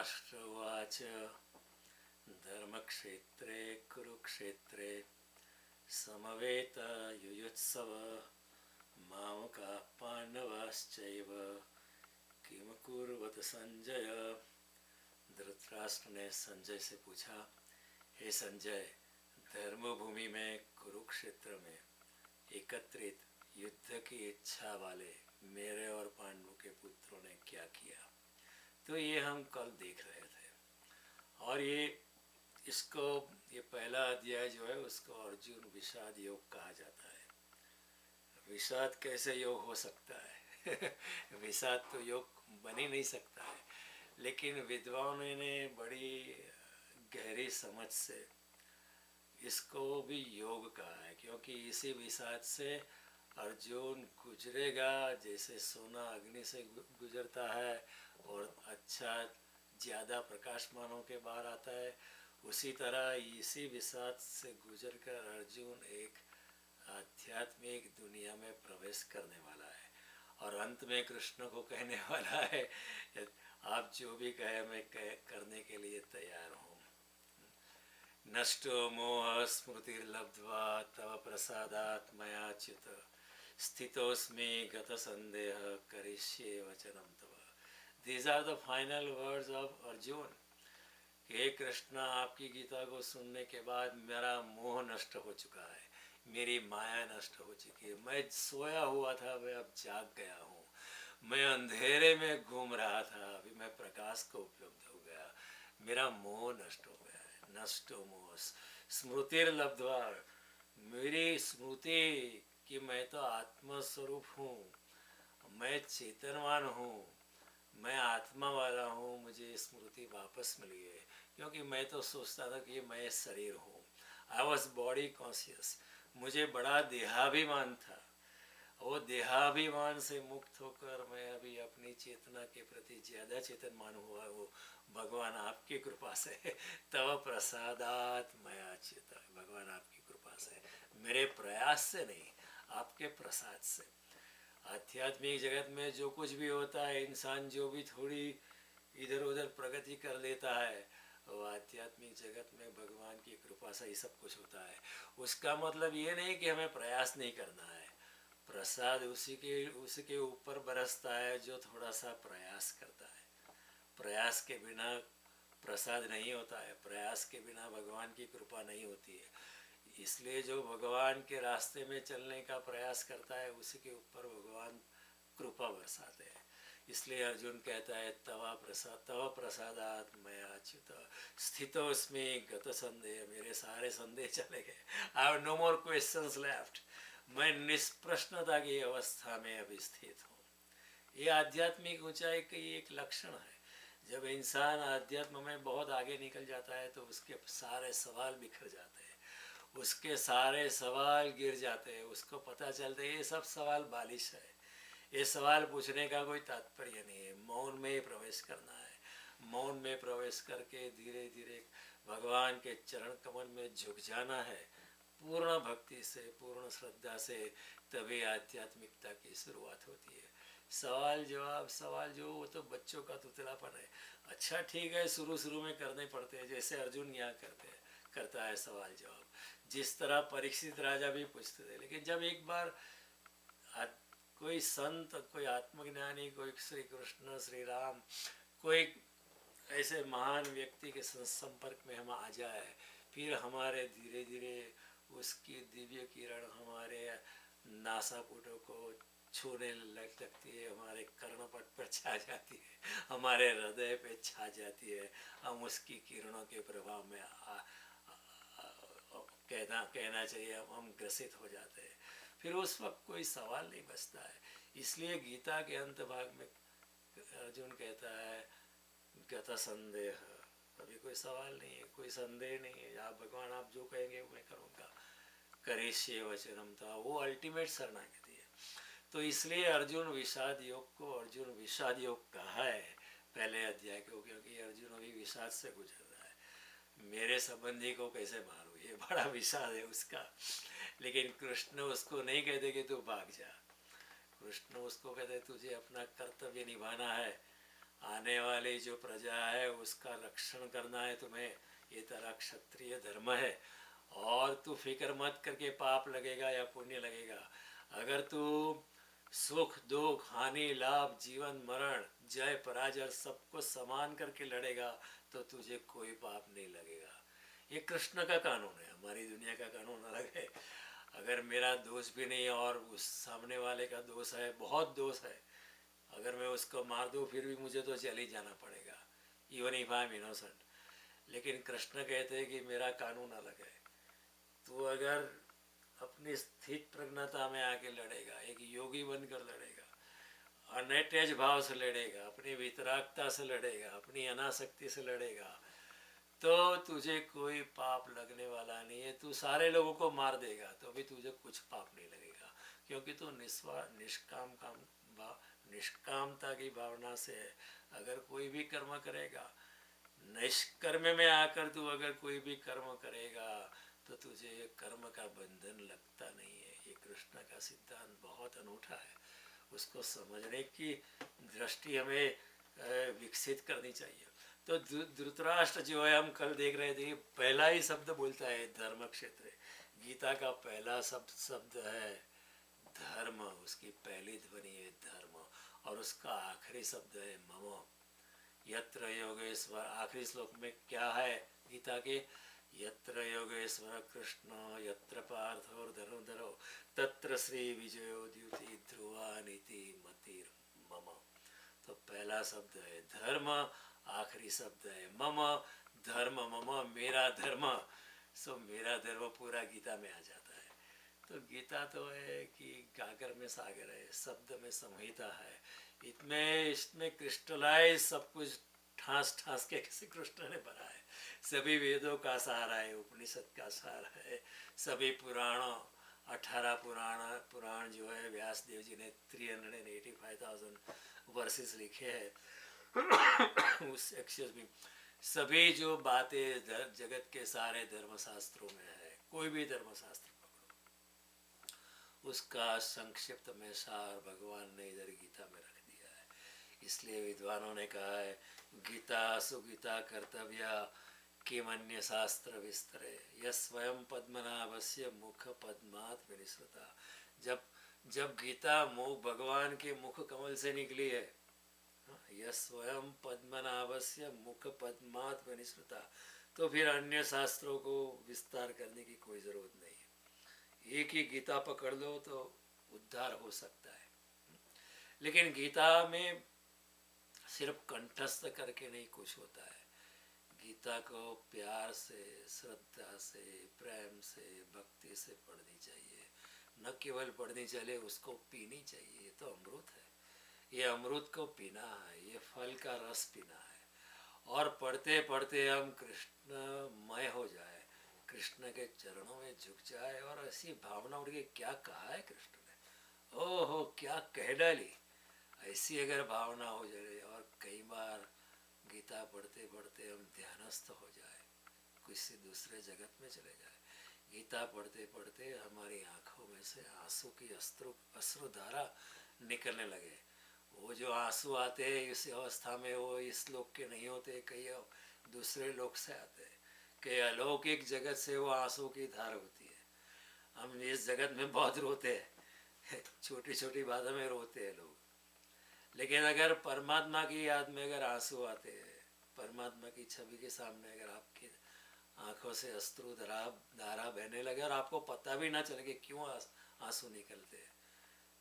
धृतराष्ट्र उवाच धर्मक्षेत्रे कुरुक्षेत्रे समवेतायुयुत्सव मामकाः पांडवाश्चैव किम कुर्वत संजय। धृतराष्ट्र ने संजय से पूछा, हे संजय, धर्मभूमि में कुरुक्षेत्र में एकत्रित युद्ध की इच्छा वाले मेरे और पांडवों के पुत्रों ने क्या किया। तो ये हम कल देख रहे थे और ये पहला अध्याय जो है उसको अर्जुन विषाद योग कहा जाता है। विषाद कैसे योग हो सकता है विषाद तो योग बन ही नहीं सकता है, लेकिन विद्वानों ने बड़ी गहरी समझ से इसको भी योग कहा है, क्योंकि इसी विषाद से अर्जुन गुजरेगा जैसे सोना अग्नि से गुजरता है और अच्छा ज़्यादा प्रकाशमान होकर बाहर आता है, उसी तरह इसी विषाद से गुजरकर अर्जुन एक आध्यात्मिक दुनिया में प्रवेश करने वाला है और अंत में कृष्ण को कहने वाला है, आप जो भी कहे मैं करने के लिए तैयार हूँ। नष्टो मोह स्मृतिर्लब्ध्वा तव प्रसादात् मया च्युत स्थितोस्मि गत संदेह करिष्ये वचनं तव। These are the final words of Arjun. हे कृष्ण, आपकी गीता को सुनने के बाद मेरा मोह नष्ट हो चुका है, मेरी माया नष्ट हो चुकी है। मैं सोया हुआ था, मैं अब जाग गया हूँ। मैं अंधेरे में घूम रहा था, अभी मैं प्रकाश को उपलब्ध हो गया, मेरा मोह नष्ट हो गया है। नष्टो मोह स्मृतिर्लब्ध्वा, मेरी स्मृति कि मैं तो आत्मा स्वरूप हूँ, मैं चेतनवान हूँ, मैं आत्मा वाला हूँ, मुझे स्मृति वापस मिली है। क्योंकि मैं तो सोचता था कि मैं शरीर हूँ, आई वॉज बॉडी कॉन्शियस, मुझे बड़ा देहाभिमान था। वो देहाभिमान से मुक्त होकर मैं अभी अपनी चेतना के प्रति ज़्यादा चेतनमान हुआ, वो भगवान आपकी कृपा से तव प्रसादात् मया च्युत। भगवान आपकी कृपा से, मेरे प्रयास से नहीं, आपके प्रसाद से। आध्यात्मिक जगत में जो कुछ भी होता है, इंसान जो भी थोड़ी इधर उधर प्रगति कर लेता है, वो आध्यात्मिक जगत में भगवान की कृपा से ही सब कुछ होता है। उसका मतलब ये नहीं कि हमें प्रयास नहीं करना है, प्रसाद उसी के ऊपर बरसता है जो थोड़ा सा प्रयास करता है। प्रयास के बिना प्रसाद नहीं होता है, प्रयास के बिना भगवान की कृपा नहीं होती है। इसलिए जो भगवान के रास्ते में चलने का प्रयास करता है, उसी के ऊपर भगवान कृपा बरसाते हैं। इसलिए अर्जुन कहता है तव प्रसादात् मया च्युत स्थितोस्मि गत संदेह। मेरे सारे संदेह चले गए, I have no more questions left. मैं निष्प्रश्नता की अवस्था में अभी स्थित हूँ। ये आध्यात्मिक ऊंचाई की एक लक्षण है। जब इंसान आध्यात्म में बहुत आगे निकल जाता है तो उसके सारे सवाल बिखर जाते हैं, उसके सारे सवाल गिर जाते हैं। उसको पता चलता है ये सब सवाल बालिश है, ये सवाल पूछने का कोई तात्पर्य नहीं है। मौन में प्रवेश करना है, मौन में प्रवेश करके धीरे धीरे भगवान के चरण कमल में झुक जाना है, पूर्ण भक्ति से, पूर्ण श्रद्धा से। तभी आध्यात्मिकता की शुरुआत होती है। सवाल जो वो तो बच्चों का तुतलापन है। अच्छा ठीक है, शुरू में करने पड़ते हैं, जैसे अर्जुन यहाँ करता है सवाल जवाब, जिस तरह परीक्षित राजा भी पूछते थे। लेकिन जब एक बार कोई संत, कोई आत्मज्ञानी, कोई श्री कृष्ण, श्री राम, कोई ऐसे महान व्यक्ति के संपर्क में हम आ जाए, फिर हमारे धीरे धीरे उसकी दिव्य किरण हमारे नासापुटों को छूने लगती है, हमारे कर्णपट पर छा जाती है, हमारे हृदय पे छा जाती है। हम उसकी किरणों के प्रभाव में कहना चाहिए हम ग्रसित हो जाते हैं। फिर उस वक्त कोई सवाल नहीं बचता है। इसलिए गीता के अंत भाग में अर्जुन कहता है गत संदेह, अभी कोई सवाल नहीं है, कोई संदेह नहीं है। आप भगवान, आप जो कहेंगे मैं करूँगा, करिष्ये वचनम तव। वो अल्टीमेट शरणागति है। तो इसलिए अर्जुन विषाद योग को अर्जुन विषाद योग कहा है पहले अध्याय को, क्योंकि अर्जुन अभी विषाद से गुजर रहा है। मेरे संबंधी को कैसे मारूं, ये बड़ा विषाद है उसका। लेकिन कृष्ण उसको नहीं कहते कि तू भाग जा, कृष्ण उसको कहते तुझे अपना कर्तव्य निभाना है, आने वाली जो प्रजा है उसका रक्षण करना है तुम्हें, ये तेरा क्षत्रिय धर्म है। और तू फिक्र मत करके पाप लगेगा या पुण्य लगेगा। अगर तू सुख दुख हानि लाभ जीवन मरण जय पराजय सबको समान करके लड़ेगा तो तुझे कोई पाप नहीं लगेगा। ये कृष्ण का कानून है, हमारी दुनिया का कानून अलग है। अगर मेरा दोष भी नहीं और उस सामने वाले का दोष है, बहुत दोष है, अगर मैं उसको मार दूँ फिर भी मुझे तो जेल ही जाना पड़ेगा, even if I am innocent. लेकिन कृष्ण कहते हैं कि मेरा कानून अलग है। तो अगर अपनी स्थित प्रज्ञता में आके लड़ेगा, एक योगी बनकर लड़ेगा, अनैतेज भाव से लड़ेगा, अपनी वितरागता से लड़ेगा, अपनी अनासक्ति से लड़ेगा, तो तुझे कोई पाप लगने वाला नहीं है। तू सारे लोगों को मार देगा तो भी तुझे कुछ पाप नहीं लगेगा, क्योंकि तू निष्कामता की भावना से है। अगर कोई भी कर्म करेगा, निष्कर्म में आकर तू अगर कोई भी कर्म करेगा तो तुझे ये कर्म का बंधन लगता नहीं है। ये कृष्ण का सिद्धांत बहुत अनूठा है, उसको समझने की दृष्टि हमें विकसित करनी चाहिए। तो धृतराष्ट्र जो है, हम कल देख रहे थे, पहला ही शब्द बोलता है धर्म क्षेत्र। गीता का पहला शब्द है धर्म, उसकी पहली ध्वनि है धर्म, और उसका आखिरी शब्द है मम। यत्र योगेश्वर, आखिरी श्लोक में क्या है गीता के, यत्र योगेश्वर कृष्ण यत्र पार्थो धनुर्धरो तत्र श्री विजयो द्युति ध्रुवा नीति मतिर मम। तो पहला शब्द है धर्म, आखिरी शब्द है मम। धर्म मम, मेरा धर्म। सो मेरा धर्म पूरा गीता में आ जाता है। तो गीता तो है कि गागर में सागर है, शब्द में संहिता है। इसमें क्रिस्टलाइज सब कुछ ठास ठास के किसी कृष्ण ने भरा है। सभी वेदों का सार है, उपनिषद का सार है, सभी पुराणों 18 पुराण जो है व्यास देव जी ने 385,000 वर्सेस लिखे हैं उस एक्सेस में सभी जो बातें जगत के सारे धर्मशास्त्रों में है। कोई भी धर्मशास्त्र पकड़ो, उसका संक्षिप्त में सार भगवान ने इधर गीता में रख दिया है। इसलिए विद्वानों ने कहा है गीता सुगीता कर्तव्या किमन्य शास्त्र विस्तरे, यह स्वयं पद्मनाभस्य मुख पद्मात् विनिसृता। जब गीता मुख भगवान के मुख कमल से निकली है, यह स्वयं पद्मनाभस्य मुख पद्मात् विनिसृता, तो फिर अन्य शास्त्रों को विस्तार करने की कोई जरूरत नहीं है। एक ही गीता पकड़ लो तो उद्धार हो सकता है। लेकिन गीता में सिर्फ कंठस्थ करके नहीं कुछ होता है। गीता को प्यार से, श्रद्धा से, प्रेम से, भक्ति से पढ़नी चाहिए। न केवल पढ़नी चाहिए, उसको पीनी चाहिए। ये तो अमृत है, ये अमृत को पीना है, ये फल का रस पीना है। और पढ़ते पढ़ते हम कृष्णमय हो जाए, कृष्ण के चरणों में झुक जाए और ऐसी भावना उठ के क्या कहा है कृष्ण ने, ओहो क्या कह डाली, ऐसी अगर भावना हो जाए। और कई बार गीता पढ़ते पढ़ते हम ध्यानस्थ हो जाए, किसी दूसरे जगत में चले जाए। गीता पढ़ते पढ़ते हमारी आंखों में से आंसू की अश्रुधारा निकलने लगे। वो जो आंसू आते हैं इस अवस्था में, वो इस लोक के नहीं होते, कई दूसरे लोक से आते हैं, कई अलौकिक जगत से वो आंसू की धार होती है। हम इस जगत में बहुत रोते हैं, छोटी छोटी बातों में रोते हैं लोग। लेकिन अगर परमात्मा की याद में अगर आंसू आते हैं, परमात्मा की छवि के सामने अगर आपकी आंखों से अश्रु धारा बहने लगे और आपको पता भी ना चले कि क्यों आंसू निकलते हैं,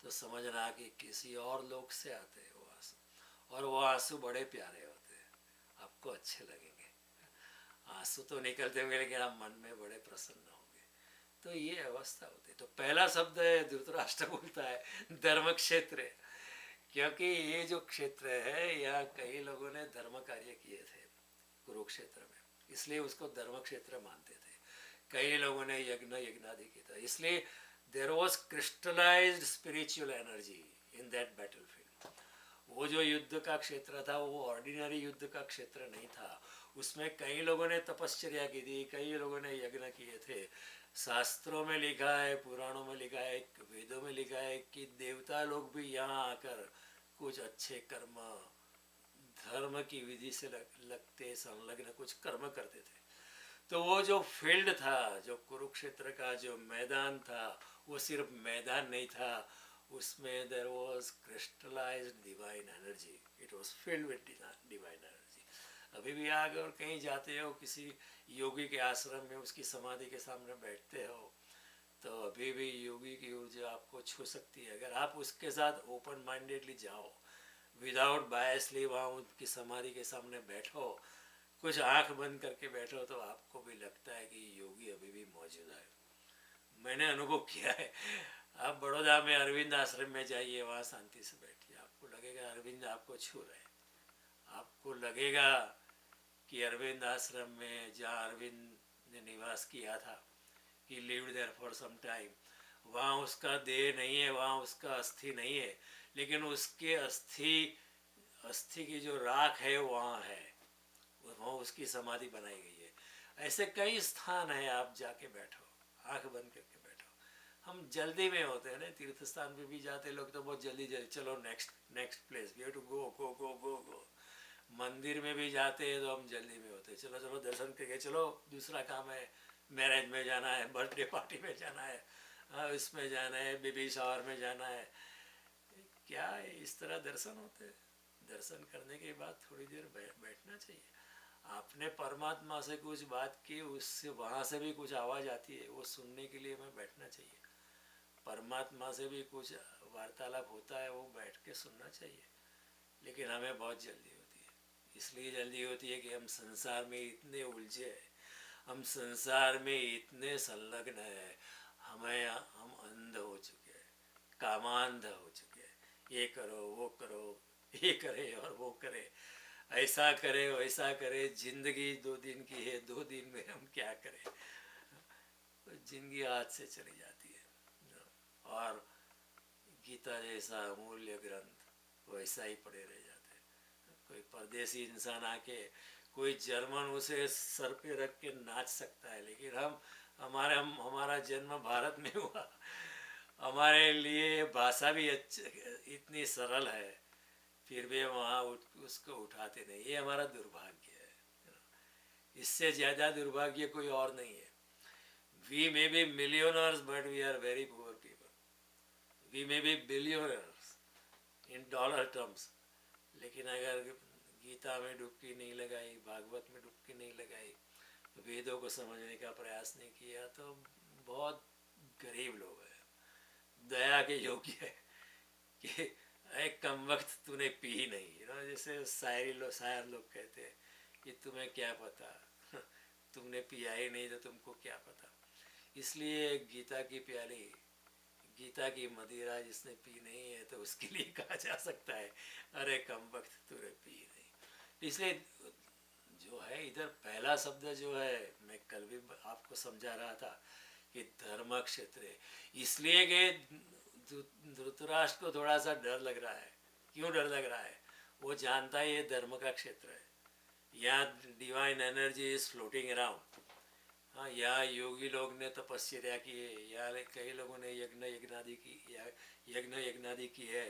तो समझना कि किसी और लोक से आते हैं वो आंसू। और वो आंसू बड़े प्यारे होते हैं, आपको अच्छे लगेंगे। आंसू तो निकलते होंगे लेकिन आप मन में बड़े प्रसन्न होंगे। तो ये अवस्था होती है। तो पहला शब्द है धृतराष्ट्र बोलता है धर्म क्षेत्र, क्योंकि ये जो क्षेत्र है यहाँ कई लोगों ने धर्म कार्य किए थे कुरुक्षेत्र में, इसलिए उसको धर्म क्षेत्र मानते थे। कई लोगों ने यज्ञादि किया था, इसलिए there was crystallized spiritual energy in that battlefield. वो जो युद्ध का क्षेत्र था वो ऑर्डिनरी युद्ध का क्षेत्र नहीं था। उसमें कई लोगों ने तपश्चर्या की थी, कई लोगों ने यज्ञ किए थे। शास्त्रों में लिखा है, पुराणों में लिखा है, वेदों में लिखा है कि देवता लोग भी यहाँ आकर कुछ अच्छे कर्म धर्म की विधि से लगते संलग्न कुछ कर्म करते थे। तो वो जो फील्ड था, जो कुरुक्षेत्र का जो मैदान था, वो सिर्फ मैदान नहीं था, उसमें there was crystallized divine energy, it was filled with divine energy. अभी भी आगे और कहीं जाते हो, किसी योगी के आश्रम में उसकी समाधि के सामने बैठते हो, तो अभी भी योगी की ऊर्जा आपको छू सकती है। अगर आप उसके साथ ओपन माइंडेडली जाओ, विदाउट बायसली वहाँ उनकी समाधि के सामने बैठो, कुछ आंख बंद करके बैठो, तो आपको भी लगता है कि योगी अभी भी मौजूद है। मैंने अनुभव किया है। आप बड़ौदा में अरविंद आश्रम में जाइए, वहाँ शांति से बैठिए, आपको लगेगा अरविंद आपको छू रहे। आपको लगेगा कि अरविंद आश्रम में जहाँ अरविंद ने निवास किया था, he lived there for some time, वहाँ उसका देह नहीं है, वहाँ उसका अस्थि नहीं है, लेकिन उसके अस्थि की जो राख है वहाँ है, वहाँ उसकी समाधि बनाई गई है। ऐसे कई स्थान है, आप जाके बैठो, आंख बंद करके बैठो। हम जल्दी में होते हैं ना, तीर्थ स्थान पे भी जाते लोग तो बहुत जल्दी जल्दी, चलो next place, we have to go go go go go. मंदिर में भी जाते हैं तो हम जल्दी में होते हैं, चलो चलो दर्शन करके चलो, दूसरा काम है, मैरिज में जाना है, बर्थडे पार्टी में जाना है, इसमें जाना है, बेबी शावर में जाना है। क्या है, इस तरह दर्शन होते हैं? दर्शन करने के बाद थोड़ी देर बैठना चाहिए। आपने परमात्मा से कुछ बात की, उससे वहाँ से भी कुछ आवाज़ आती है, वो सुनने के लिए हमें बैठना चाहिए। परमात्मा से भी कुछ वार्तालाप होता है, वो बैठ के सुनना चाहिए। लेकिन हमें बहुत जल्दी होती है, इसलिए जल्दी होती है कि हम संसार में इतने उलझे हैं, हम संसार में इतने संलग्न हैं, हम अंध हो चुके हैं, कामांध हो चुके हैं। ये करो, वो करो, ये करे और वो करे, ऐसा करे वैसा करे। जिंदगी 2 दिन की है, 2 दिन में हम क्या करें? तो जिंदगी हाथ से चली जाती है। और गीता जैसा अमूल्य ग्रंथ वैसा ही पड़े रह जाते हैं। कोई परदेसी इंसान आके, कोई जर्मन उसे सर पे रख के नाच सकता है, लेकिन हमारा जन्म भारत में हुआ, हमारे लिए भाषा भी इतनी सरल है, फिर भी वहाँ उसको उठाते नहीं। ये हमारा दुर्भाग्य है। इससे ज़्यादा दुर्भाग्य कोई और नहीं है। We may be millionaires but we are very poor people. We may be billionaires in dollar terms, लेकिन अगर गीता में डुबकी नहीं लगाई, भागवत में डुबकी नहीं लगाई, वेदों को समझने का प्रयास नहीं किया, तो बहुत गरीब लोग हैं, दया के योग्य है कि एक कम वक्त तूने पी ही नहीं। जैसे शायर लोग कहते हैं कि तुम्हें क्या पता, तुमने पिया ही नहीं तो तुमको क्या पता। इसलिए गीता की प्याली, गीता की मदिरा जिसने पी नहीं है, तो उसके लिए कहा जा सकता है अरे कम वक्त तूने पी नहीं। इसलिए जो है इधर पहला शब्द जो है, मैं कल भी आपको समझा रहा था कि धर्म क्षेत्र है, इसलिए कि धृतराष्ट्र को थोड़ा सा डर लग रहा है। क्यों डर लग रहा है? वो जानता है ये धर्म का क्षेत्र है, यहाँ divine energy is floating around. हाँ, यहाँ योगी लोग ने तपस्या की है, यहाँ कई लोगों ने यज्ञ यज्ञादि की है,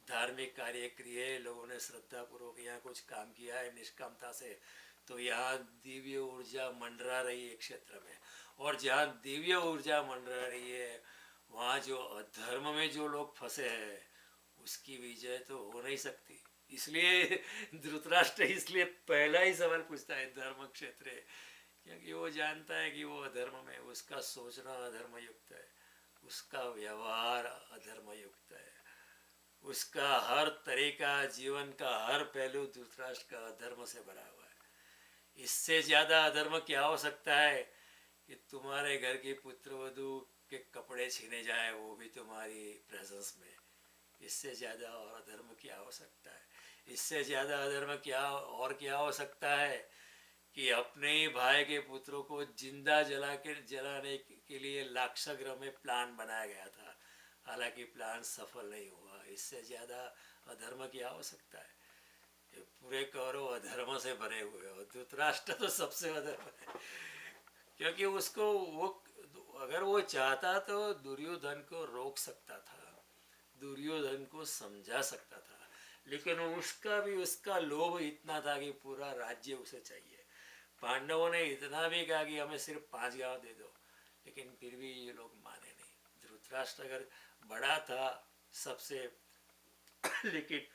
धार्मिक कार्य किए, लोगों ने श्रद्धा पूर्वक यहाँ कुछ काम किया है निष्कामता से, तो यहाँ दिव्य ऊर्जा मंडरा रही है क्षेत्र में। और जहाँ दिव्य ऊर्जा मंडरा रही है, वहाँ जो अधर्म में जो लोग फंसे हैं, उसकी विजय तो हो नहीं सकती। इसलिए धृतराष्ट्र इसलिए पहला ही सवाल पूछता है धर्म क्षेत्र है, क्योंकि वो जानता है कि वो अधर्म में, उसका सोचना अधर्म युक्त है, उसका व्यवहार अधर्म युक्त है, उसका हर तरीका, जीवन का हर पहलू धृतराष्ट्र का अधर्म से भरा हुआ है। इससे ज़्यादा अधर्म क्या हो सकता है कि तुम्हारे घर की पुत्रवधू के कपड़े छीने जाए, वो भी तुम्हारी प्रेजेंस में। इससे ज़्यादा और अधर्म क्या हो सकता है? इससे ज़्यादा अधर्म क्या हो सकता है कि अपने ही भाई के पुत्रों को जिंदा जलाने के लिए लाक्षागृह में प्लान बनाया गया था, हालांकि प्लान सफल नहीं हुआ। इससे ज़्यादा अधर्म क्या हो सकता है? ये पूरे कौरव अधर्म से भरे हुए, और धृतराष्ट्र तो सबसे अधर्म है, क्योंकि उसको वो, अगर वो चाहता तो दुर्योधन को रोक सकता था, दुर्योधन को समझा सकता था, लेकिन उसका भी उसका लोभ इतना था कि पूरा राज्य उसे चाहिए। पांडवों ने इतना भी कहा कि हमें सिर्फ 5 गांव दे दो, लेकिन फिर भी ये लोग माने नहीं। धृतराष्ट्र अगर बड़ा था सबसे लेकिन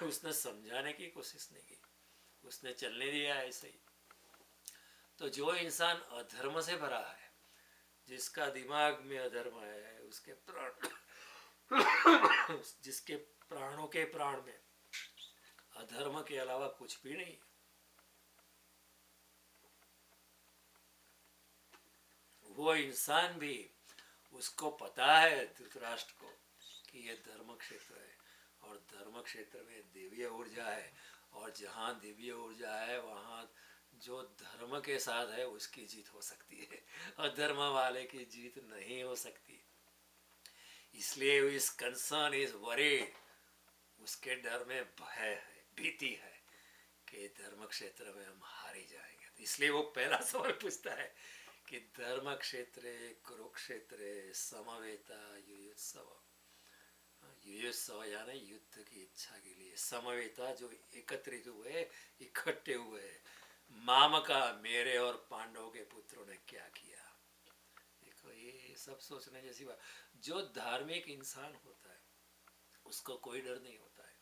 उसने समझाने की कोशिश नहीं की, उसने चलने दिया ऐसे ही। तो जो इंसान अधर्म से भरा है, जिसका दिमाग में अधर्म है, उसके प्राण जिसके प्राणों के प्राण में अधर्म के अलावा कुछ भी नहीं, वो इंसान भी, उसको पता है धृतराष्ट्र को कि ये धर्म क्षेत्र है और धर्म क्षेत्र में दिव्य ऊर्जा है, और जहाँ दिव्य ऊर्जा है वहाँ जो धर्म के साथ है उसकी जीत हो सकती है, अधर्म वाले की जीत नहीं हो सकती। इसलिए इस कंसर्न इज वरीड, उसके डर में भय है, भीति है कि धर्म क्षेत्र में हम हारी जाएंगे। तो इसलिए वो पहला सवाल पूछता है कि धर्म क्षेत्र कुरुक्षेत्र समवेता युयुत्सव, युयुत्सव यानी युद्ध की इच्छा के लिए, समवेता जो एकत्रित हुए, इकट्ठे हुए, माम का मेरे और पांडवों के पुत्रों ने क्या किया। देखो ये सब सोचने जैसी बात। जो धार्मिक इंसान होता है उसको कोई डर नहीं होता है,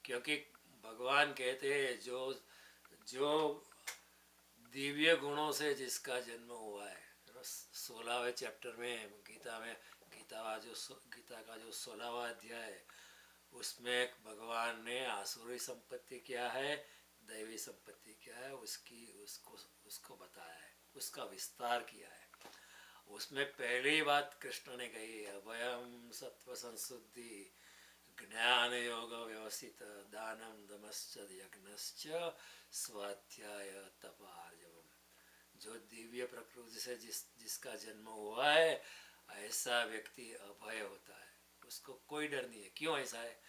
क्योंकि भगवान कहते हैं जो जो दिव्य गुणों से जिसका जन्म हुआ है, 16वें चैप्टर में गीता का जो 16वां अध्याय है, उसमें भगवान ने आसुरी संपत्ति क्या है, दैवी संपत्ति क्या है, उसको बताया है, उसका विस्तार किया है। उसमें पहली बात कृष्ण ने कही है, अभयम सत्व संशुद्धि ज्ञान योग व्यवस्थित दानम दमश्च यज्ञश्च स्वाध्याय तप आर्जवम। जो दिव्य प्रकृति से जिसका जन्म हुआ है, ऐसा व्यक्ति अभय होता है, उसको कोई डर नहीं है। क्यों ऐसा है?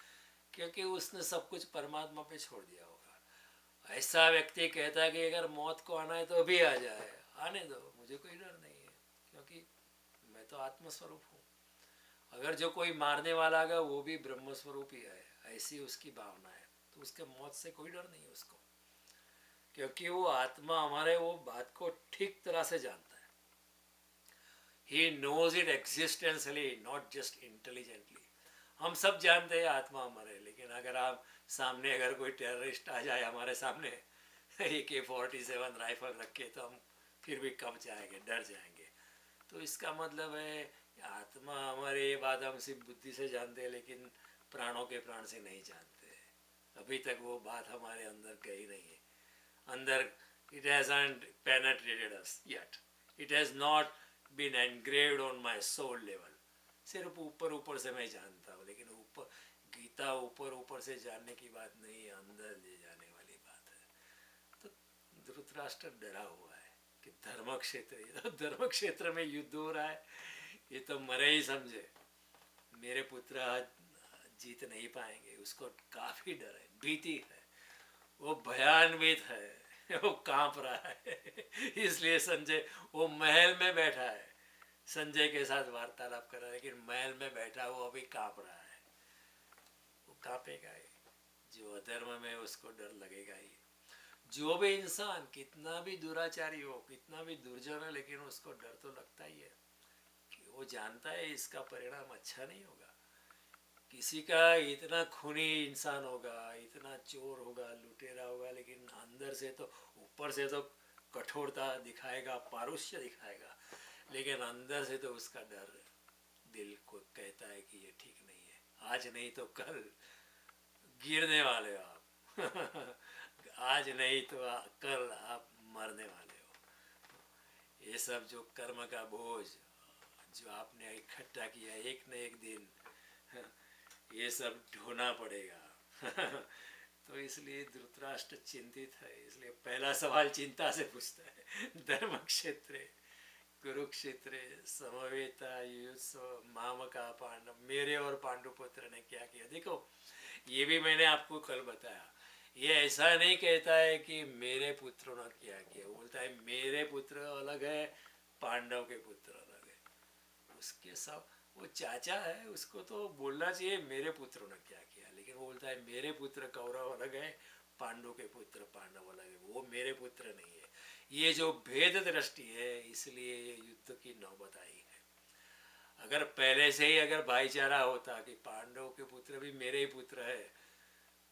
क्योंकि उसने सब कुछ परमात्मा पे छोड़ दिया होगा। ऐसा व्यक्ति कहता है कि अगर मौत को आना है तो अभी आ जाए, आने दो, मुझे कोई डर नहीं है, क्योंकि मैं तो आत्मस्वरूप हूँ। अगर जो कोई मारने वाला आएगा वो भी ब्रह्म स्वरूप ही है, ऐसी उसकी भावना है, तो उसके मौत से कोई डर नहीं है उसको, क्योंकि वो आत्मा हमारे वो बात को ठीक तरह से जानता है। He knows it existentially, not just intelligently. हम सब जानते हैं आत्मा हमारे, लेकिन अगर आप सामने अगर कोई टेररिस्ट आ जाए हमारे सामने AK-47 राइफल रख के, तो हम फिर भी कब जाएंगे, डर जाएंगे। तो इसका मतलब है आत्मा हमारे, ये बात हम सिर्फ बुद्धि से जानते हैं, लेकिन प्राणों के प्राण से नहीं जानते। अभी तक वो बात हमारे अंदर गई नहीं है, अंदर it hasn't penetrated us yet, it has not been engraved on my soul level। सिर्फ ऊपर ऊपर से मैं जानता हूँ, लेकिन ऊपर गीता ऊपर ऊपर से जानने की बात नहीं, अंदर ले जाने वाली बात है। तो धृतराष्ट्र डरा हुआ है कि धर्म क्षेत्र, धर्म क्षेत्र में युद्ध हो रहा है, ये तो मरे ही समझे, मेरे पुत्र आज जीत नहीं पाएंगे। उसको काफी डर है, भीति है, वो भयान्वित है, वो कांप रहा है। इसलिए संजय वो महल में बैठा है, संजय के साथ वार्तालाप कर रहा है, लेकिन महल में बैठा वो अभी कांप रहा है। वो कांपेगा ही, जो अधर्म में उसको डर लगेगा ही। जो भी इंसान कितना भी दुराचारी हो, कितना भी दुर्जन है, लेकिन उसको डर तो लगता ही है, कि वो जानता है इसका परिणाम अच्छा नहीं होगा। किसी का इतना खूनी इंसान होगा, इतना चोर होगा, लुटेरा होगा, लेकिन अंदर से तो, ऊपर से तो कठोरता दिखाएगा, पारुष्य दिखाएगा, लेकिन अंदर से तो उसका डर, दिल को कहता है कि ये ठीक नहीं है, आज नहीं तो कल गिरने वाले हो आप आज नहीं तो कल आप मरने वाले हो। ये सब जो कर्म का बोझ जो आपने इकट्ठा किया, एक न एक दिन ये सब ढोना पड़ेगा। तो इसलिए धृतराष्ट्र चिंतित है, इसलिए पहला सवाल चिंता से पूछता है, धर्म क्षेत्र कुरुक्षेत्र समवेता युयुत्सव मामका पांडव, मेरे और पांडुपुत्र ने क्या किया। देखो ये भी मैंने आपको कल बताया, ये ऐसा नहीं कहता है कि मेरे पुत्रों ने क्या किया, बोलता है मेरे पुत्र अलग है, पांडव के पुत्र अलग है। उसके सब वो चाचा है, उसको तो बोलना चाहिए मेरे पुत्र ने क्या किया, लेकिन वो बोलता है मेरे पुत्र कौरव अलग है, पांडु के पुत्र पांडव अलग है, वो मेरे पुत्र नहीं है। ये जो भेद दृष्टि है, इसलिए ये युद्ध की नौबत आई है। अगर पहले से ही अगर भाईचारा होता कि पांडव के पुत्र भी मेरे ही पुत्र है,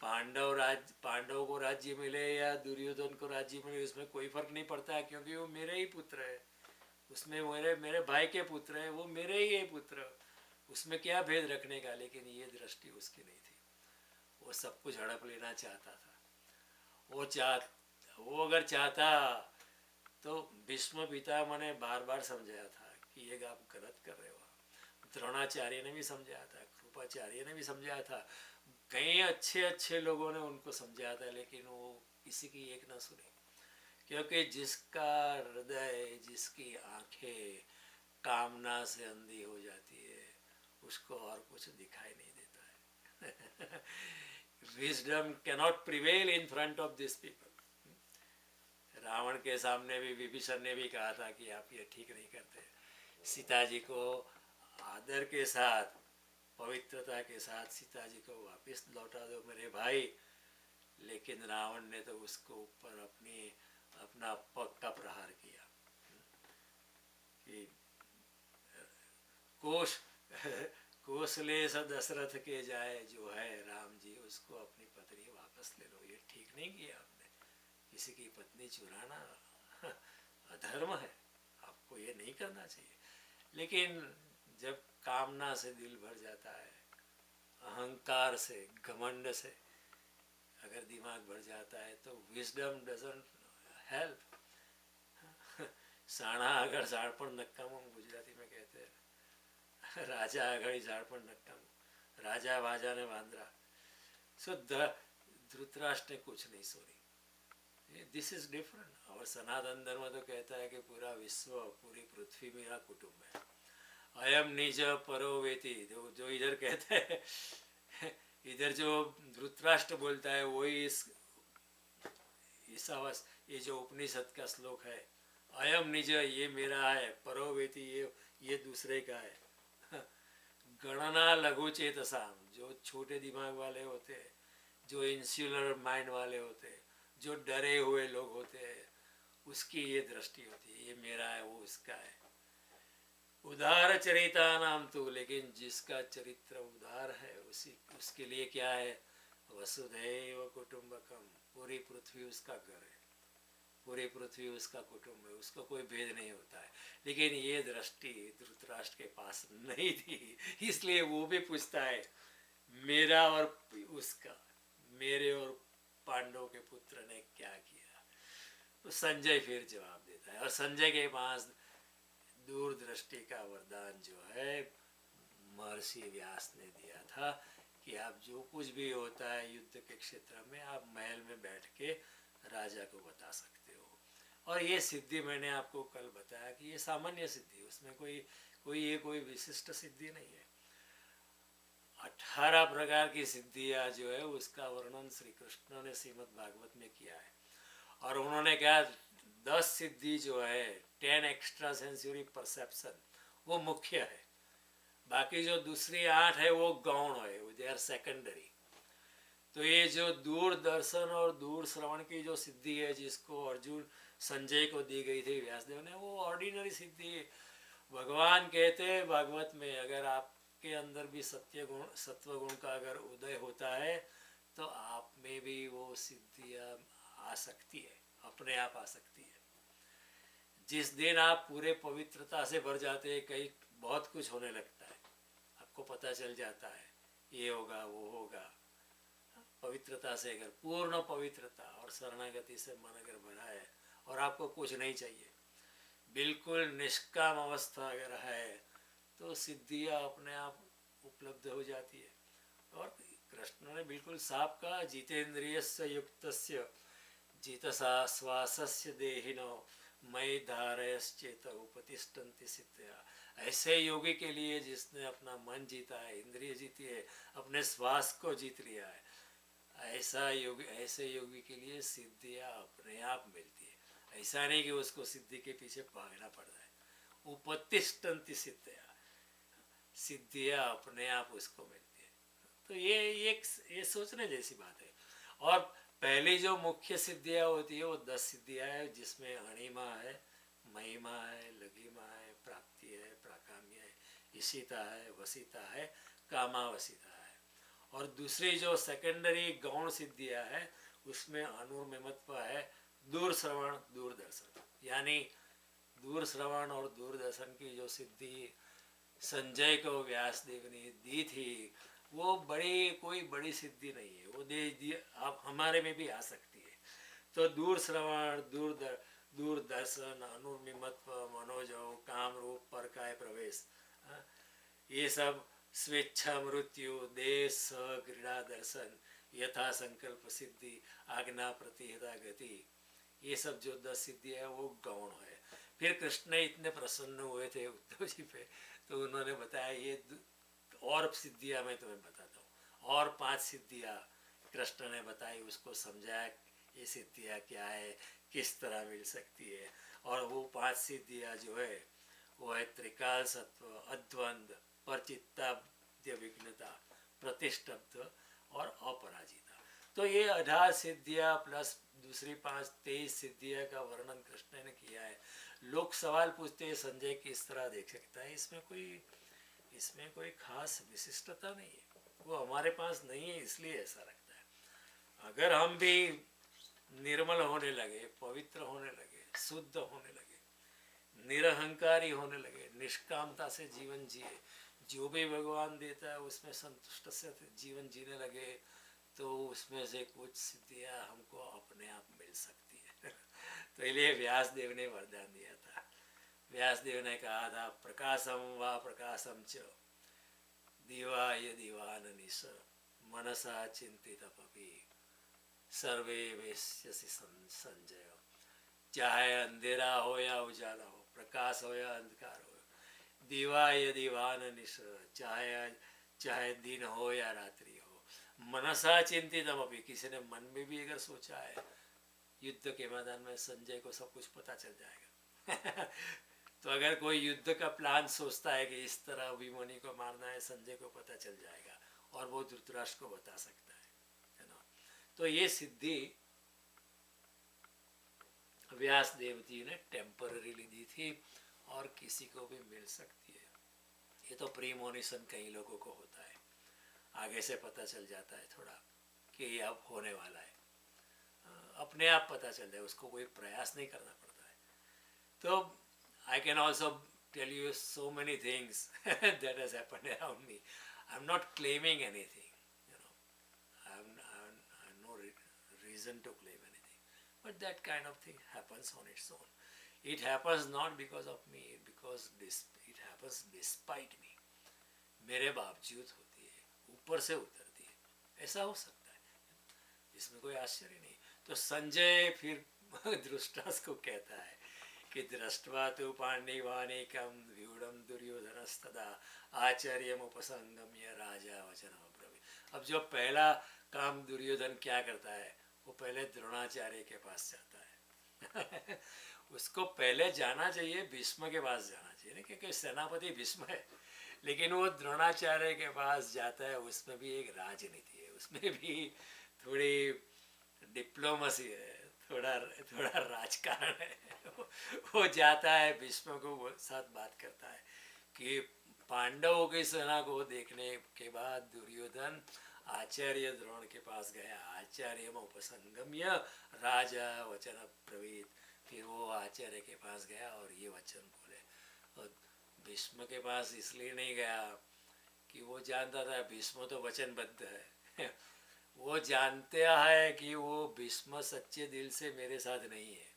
पांडव को राज्य मिले या दुर्योधन को राज्य मिले, उसमें कोई फर्क नहीं पड़ता है, क्योंकि वो मेरे ही पुत्र है। उसमें मेरे मेरे भाई के पुत्र है, वो मेरे ही है पुत्र, उसमें क्या भेद रखने का। लेकिन ये दृष्टि उसकी नहीं थी, वो सब कुछ हड़प लेना चाहता था। वो अगर चाहता तो भीष्म पितामह ने बार बार समझाया था कि ये आप गलत कर रहे हो। द्रोणाचार्य ने भी समझाया था, कृपाचार्य ने भी समझाया था, कई अच्छे अच्छे लोगों ने उनको समझाया था, लेकिन वो किसी की एक ना सुनी। क्योंकि जिसका हृदय, जिसकी आंखें कामना से अंधी हो जाती है, उसको और कुछ दिखाई नहीं देता है। Wisdom cannot prevail in front of this people. Ravan के सामने भी विभीषण ने भी कहा था कि आप ये ठीक नहीं करते, सीता जी को आदर के साथ, पवित्रता के साथ सीता जी को वापस लौटा दो मेरे भाई। लेकिन रावण ने तो उसको ऊपर अपना पग का प्रहार किया कि कोश कौशले स दशरथ के जाए जो है राम जी, उसको अपनी पत्नी वापस ले लो। ये ठीक नहीं किया आपने, किसी की पत्नी चुराना अधर्म है, आपको ये नहीं करना चाहिए। लेकिन जब कामना से दिल भर जाता है, अहंकार से, घमंड से अगर दिमाग भर जाता है, तो विजडम डजंट हेल्प। साणा अगर झाड़पण नक्कामो गुजराती में कहते हैं, राजा अगर झाड़पण नक्कामो, राजा वाजा ने वांदरा। सो धृतराष्ट्र ने कुछ नहीं सुनी। This is different. और सनातन धर्म तो कहता है कि पूरा विश्व, पूरी पृथ्वी मेरा कुटुंब है। अयम निज परो वेति, जो इधर कहते हैं, इधर जो धृतराष्ट्र बोलता है वही ये जो उपनिषद का श्लोक है, अयम निज ये मेरा है, परो वेति ये दूसरे का है। गणना लघु चेतसाम, जो छोटे दिमाग वाले होते हैं, जो इंसुलर माइंड वाले होते हैं, जो डरे हुए लोग होते हैं, उसकी ये दृष्टि होती है, ये मेरा है वो उसका है। उदार चरिता नाम तो, लेकिन जिसका चरित्र उदार है उसके लिए क्या है, वसुधैव कुटुंबकम, पूरी पृथ्वी उसका घर है, पूरी पृथ्वी उसका कुटुंब है, उसको कोई भेद नहीं होता है। लेकिन ये दृष्टि धृतराष्ट्र के पास नहीं थी, इसलिए वो भी पूछता है मेरा और उसका, मेरे और पांडव के पुत्र ने क्या किया। तो संजय फिर जवाब देता है, और संजय के पास दूरदृष्टि का वरदान जो है महर्षि व्यास ने दिया था कि आप जो कुछ भी होता है युद्ध के क्षेत्र में, आप महल में बैठ के राजा को बता सकते हो। और ये सिद्धि मैंने आपको कल बताया कि ये सामान्य सिद्धि, उसमें कोई विशिष्ट सिद्धि नहीं है। 18 प्रकार की सिद्धियाँ जो है उसका वर्णन श्री कृष्ण ने श्रीमद् भागवत में किया है। और उन्होंने कहा 10 सिद्धि जो है, 10 एक्स्ट्रा सेंसरी परसेप्शन, वो मुख्य है। बाकी जो दूसरी 8 है वो गौण है, दे आर सेकेंडरी। तो ये जो दूरदर्शन और दूर श्रवण की जो सिद्धि है, जिसको अर्जुन संजय को दी गई थी व्यासदेव ने, वो ऑर्डिनरी सिद्धि है। भगवान कहते हैं भागवत में, अगर आपके अंदर भी सत्व गुण का अगर उदय होता है तो आप में भी वो सिद्धियाँ आ सकती है, अपने आप आ सकती है। जिस दिन आप पूरे पवित्रता से भर जाते हैं, कहीं बहुत कुछ होने लगता है, आपको पता चल जाता है ये होगा वो होगा। पवित्रता से, अगर पूर्ण पवित्रता और शरणागति से मन अगर भरा है और आपको कुछ नहीं चाहिए, बिल्कुल निष्काम अवस्था अगर है, तो सिद्धियाँ अपने आप उपलब्ध हो जाती है। और कृष्ण ने बिल्कुल साफ कहा, जितेंद्रियस्य युक्तस्य जितसा श्वासस्य देहिनो मयि धारयश्चेत उपतिष्ठन्ति सिद्धया। ऐसे योगी के लिए जिसने अपना मन जीता है, इंद्रिय जीती है, अपने श्वास को जीत लिया है, ऐसे योगी के लिए सिद्धियाँ अपने आप मिलती है। ऐसा नहीं कि उसको सिद्धि के पीछे भागना पड़ रहा है। उपतिष्ठन्ति सिद्धया, सिद्धियां अपने आप उसको मिलती है। तो ये सोचने जैसी बात है। और पहली जो मुख्य सिद्धियां होती है वो 10 सिद्धियां है, जिसमें अणिमा है, महिमा है, लघिमा है, प्राप्ति है, प्राकाम्य है, ईशिता है, वसीता है, कामावसिता है। और दूसरी जो सेकेंडरी गौण सिद्धियां है उसमें अनुर्मिमत्व है, दूर श्रवण दूरदर्शन। यानी दूर श्रवण और दूरदर्शन की जो सिद्धि संजय को व्यासदेव ने दी थी, वो कोई बड़ी सिद्धि नहीं है, वो दे दी, आप हमारे में भी आ सकती है। तो दूर श्रवण दूरदर्शन, अनुर्मिमत्व, मनोजव, काम रूप परकाय प्रवेश, हाँ, ये सब स्वेच्छा मृत्यु, देश क्रीड़ा दर्शन, यथा संकल्प सिद्धि, आज्ञा प्रतिहिता गति, ये सब जो 10 सिद्धि है वो गौण है। फिर कृष्ण इतने प्रसन्न हुए थे उद्धव जी पे, तो उन्होंने बताया ये और सिद्धियां मैं तुम्हें बताता हूँ। और 5 सिद्धियां कृष्ण ने बताई, उसको समझाया ये सिद्धियां क्या है, किस तरह मिल सकती है। और वो 5 सिद्धियां जो है वो है त्रिकाल सत्व, अद्वंद, परचित्ताद्य विघ्नता, प्रतिष्ठब्ध और अपराजिता। तो ये 18 सिद्धियां प्लस दूसरी 5 23 सिद्धियां का वर्णन कृष्ण ने किया है। लोग सवाल पूछते हैं संजय किस तरह देख सकता है, इसमें कोई खास विशिष्टता नहीं है, वो हमारे पास नहीं है इसलिए ऐसा लगता है। अगर हम भी निर्मल होने लगे, पवित्र होने लगे, शुद्ध होने लगे, निरहंकारी होने लगे, निष्कामता से जीवन जिए, जो भी भगवान देता है उसमें संतुष्ट से जीवन जीने लगे, तो उसमें से कुछ सिद्धियां हमको अपने आप मिल सकती है। तो इसलिए व्यासदेव ने वरदान दिया था। व्यासदेव ने कहा था प्रकाशम व प्रकाशम च दिवाय दिवाननिश मनसा चिंतितपि सर्वे वेश्यसि संजय। चाहे अंधेरा हो या उजाला हो, प्रकाश हो या अंधकार हो, दिवा या दिवाननिश, चाहे दिन हो या रात्रि हो, मनसा चिंतितमपि, किसी ने मन में भी अगर सोचा है, युद्ध के मैदान में संजय को सब कुछ पता चल जाएगा। तो अगर कोई युद्ध का प्लान सोचता है कि इस तरह अभिमन्यु को मारना है, संजय को पता चल जाएगा और वो धृतराष्ट्र को बता सकता है ना। तो ये सिद्धि व्यास देव जी ने टेम्पररीली दी थी और किसी को भी मिल सकती है। ये तो प्रीमोनिशन कई लोगों को होता है, आगे से पता चल जाता है थोड़ा कि ये अब होने वाला है, अपने आप पता चल जाए, उसको कोई प्रयास नहीं करना पड़ता है। तो I can also tell you so many things that has happened around me. I'm not claiming anything, you know. I have no reason to claim anything. But that kind of thing happens on its own. It happens not because of me, because it happens despite me. मेरे बावजूद होती है, ऊपर से उतरती है, ऐसा हो सकता है, इसमें कोई आश्चर्य नहीं। तो संजय फिर धृतराष्ट्र को कहता है कि दृष्ट्वा तो पांडिवानेकं व्यूढ़ं दुर्योधनस्तदा आचार्यमुपसंगम्य राजा वचनम् अब्रवीत्। अब जो पहला काम दुर्योधन क्या करता है, वो पहले द्रोणाचार्य के पास जाता है। उसको पहले जाना चाहिए, भीष्म के पास जाना चाहिए ना, क्योंकि सेनापति भीष्म है, लेकिन वो द्रोणाचार्य के पास जाता है। उसमें भी एक राजनीति है, उसमें भी थोड़ी डिप्लोमेसी है, थोड़ा राजकारण है। वो जाता है, भीष्म को साथ बात करता है कि पांडवों की सेना को देखने के बाद दुर्योधन आचार्य द्रोण के पास गया, आचार्य उपसंगम्य राजा वचन ब्रवीत। फिर वो आचार्य के पास गया और ये वचन बोले। और भीष्म के पास इसलिए नहीं गया कि वो जानता था भीष्म तो वचनबद्ध है। वो जानते है कि वो भीष्म सच्चे दिल से मेरे साथ नहीं है,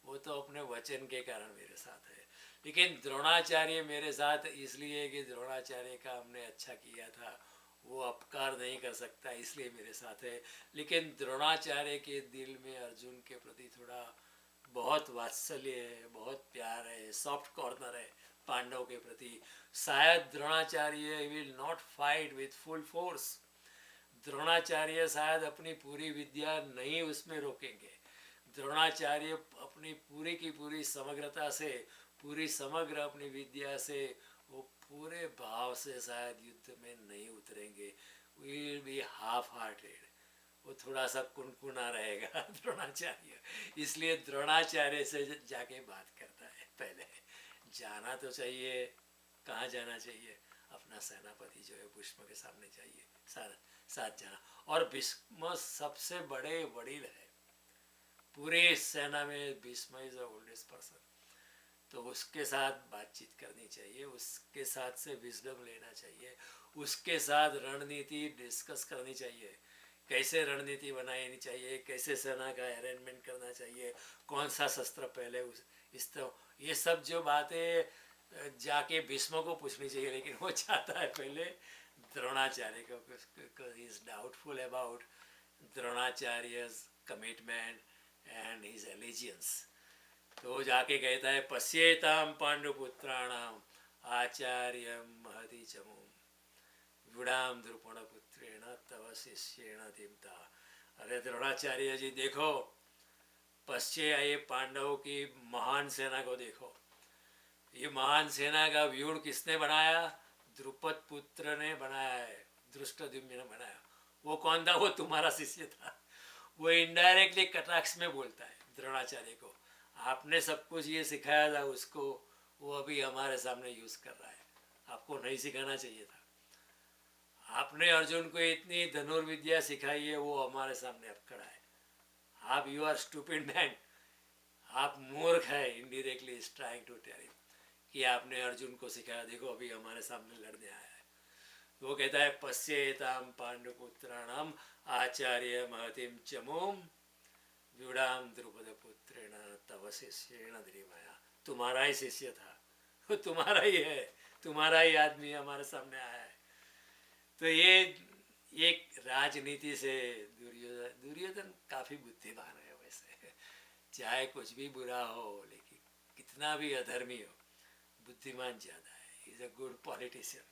वो तो अपने वचन के कारण मेरे साथ है। लेकिन द्रोणाचार्य मेरे साथ इसलिए कि द्रोणाचार्य का हमने अच्छा किया था, वो अपकार नहीं कर सकता, इसलिए मेरे साथ है। लेकिन द्रोणाचार्य के दिल में अर्जुन के प्रति थोड़ा बहुत वात्सल्य है, बहुत प्यार है, सॉफ्ट कॉर्नर है पांडव के प्रति। शायद Dronacharya will not fight with full force, Dronacharya शायद अपनी पूरी विद्या नहीं उसमें रोकेंगे। द्रोणाचार्य अपनी पूरी की पूरी समग्रता से, पूरी समग्र अपनी विद्या से वो पूरे भाव से शायद युद्ध में नहीं उतरेंगे, विल बी हाफ हार्टेड, वो थोड़ा सा कुनकुना रहेगा द्रोणाचार्य। इसलिए द्रोणाचार्य से जाके बात करता है पहले। जाना तो चाहिए, कहाँ जाना चाहिए, अपना सेनापति जो है भीष्म के सामने चाहिए, साथ जाना। और भीष्म सबसे बड़े वडील है पूरे सेना में, Bhishma is the oldest person, तो उसके साथ बातचीत करनी चाहिए, उसके साथ से विजडम लेना चाहिए, उसके साथ रणनीति डिस्कस करनी चाहिए, कैसे रणनीति बनानी चाहिए, कैसे सेना का अरेंजमेंट करना चाहिए, कौन सा शस्त्र पहले इस तो ये सब जो बातें जाके भीष्म को पूछनी चाहिए, लेकिन वो चाहता है पहले द्रोणाचार्य को, he is doubtful about Dronacharya's commitment and his allegiance। तो जाके कहता है पश्येताम पांडुपुत्राणाम आचार्यम महति चमुम विडाम द्रुपण पुत्रेण तव शिष्येण धीमता। अरे द्रोणाचार्य जी देखो, पश्चे ये पांडवों की महान सेना को देखो, ये महान सेना का व्यूढ़ किसने बनाया, द्रुपद पुत्र ने बनाया है, धृष्टद्युम्न ने बनाया। वो कौन था, वो तुम्हारा शिष्य था। वो इनडायरेक्टली कटाक्ष में बोलता है द्रोणाचार्य को, आपने सब कुछ ये सिखाया था उसको, वो अभी हमारे सामने यूज कर रहा है, आपको नहीं सिखाना चाहिए था। आपने अर्जुन को इतनी धनुर्विद्या सिखाई है, वो हमारे सामने अब खड़ा है, आप यू आर स्टूपिड मैन, आप मूर्ख है। Indirectly is trying to tell him कि आपने अर्जुन को सिखाया, देखो अभी हमारे सामने लड़ने आया है। वो कहता है पश्येताम पांडुपुत्राणाम आचार्य महतिम चमुम व्यूढ़ाम द्रुपद पुत्रेण तव शिष्येण धीमया। तुम्हारा ही शिष्य था, वो तुम्हारा ही है, तुम्हारा ही आदमी हमारे सामने आया है। तो ये एक राजनीति से दुर्योधन काफी बुद्धिमान है वैसे, चाहे कुछ भी बुरा हो, लेकिन कितना भी अधर्मी हो, बुद्धिमान ज्यादा है, is a good politician.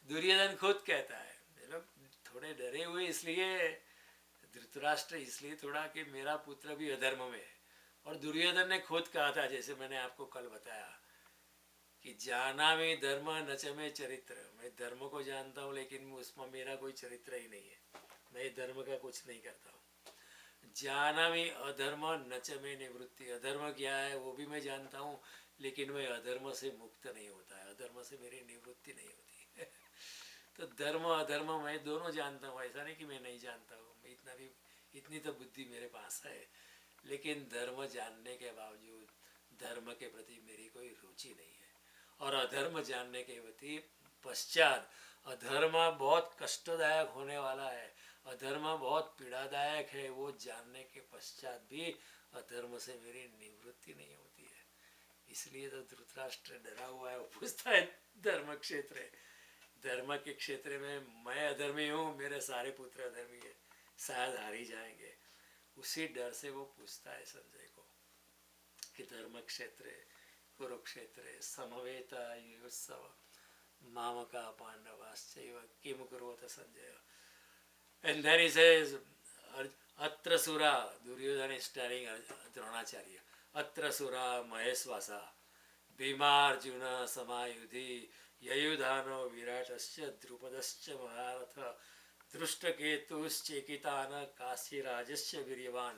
Duryodhan खुद कहता है, लोग थोड़े डरे हुए इसलिए, धृतराष्ट्र इसलिए थोड़ा कि मेरा पुत्र भी अधर्म में है। और दुर्योधन ने खुद कहा था, जैसे मैंने आपको कल बताया, कि जाना में धर्म नच में चरित्र, मैं धर्म को जानता हूँ लेकिन उसमें मेरा कोई चरित्र ही नहीं है, मैं धर्म का कुछ नहीं करता हूँ। जाना में अधर्म नच में निवृत्ति, अधर्म क्या है वो भी मैं जानता हूँ, लेकिन मैं अधर्म से मुक्त नहीं होता है, अधर्म से मेरी निवृत्ति नहीं होती है। तो धर्म अधर्म मैं दोनों जानता हूँ, ऐसा नहीं कि मैं नहीं जानता हूँ, मैं इतनी तो बुद्धि मेरे पास है, लेकिन धर्म जानने के बावजूद धर्म के प्रति मेरी कोई रुचि नहीं है। और अधर्म जानने के प्रति पश्चात, अधर्म बहुत कष्टदायक होने वाला है, अधर्म बहुत पीड़ादायक है, वो जानने के पश्चात भी अधर्म से मेरी निवृत्ति नहीं होती है। इसलिए तो धृतराष्ट्र डरा हुआ है, वो पूछता है धर्म क्षेत्र, धर्म के क्षेत्र में मैं अधर्मी हूँ, मेरे सारे पुत्र अधर्मी है, शायद हार ही जाएंगे। उसी डर से वो पूछता है संजय को कि धर्म क्षेत्र कुरुक्षेत्र समवेता युत्सव मामका पांडवाश्चैव किम कुर्वत Sanjay. And then he says, Atra Sura, Duryodhana is telling Dronacharya, Atra Sura Maheswasa, Bhimarjuna Samayudhi, Yayudhano Viratascha, Drupadascha Maharatha, Drushtaketuschekitana Kasirajascha Viryavan,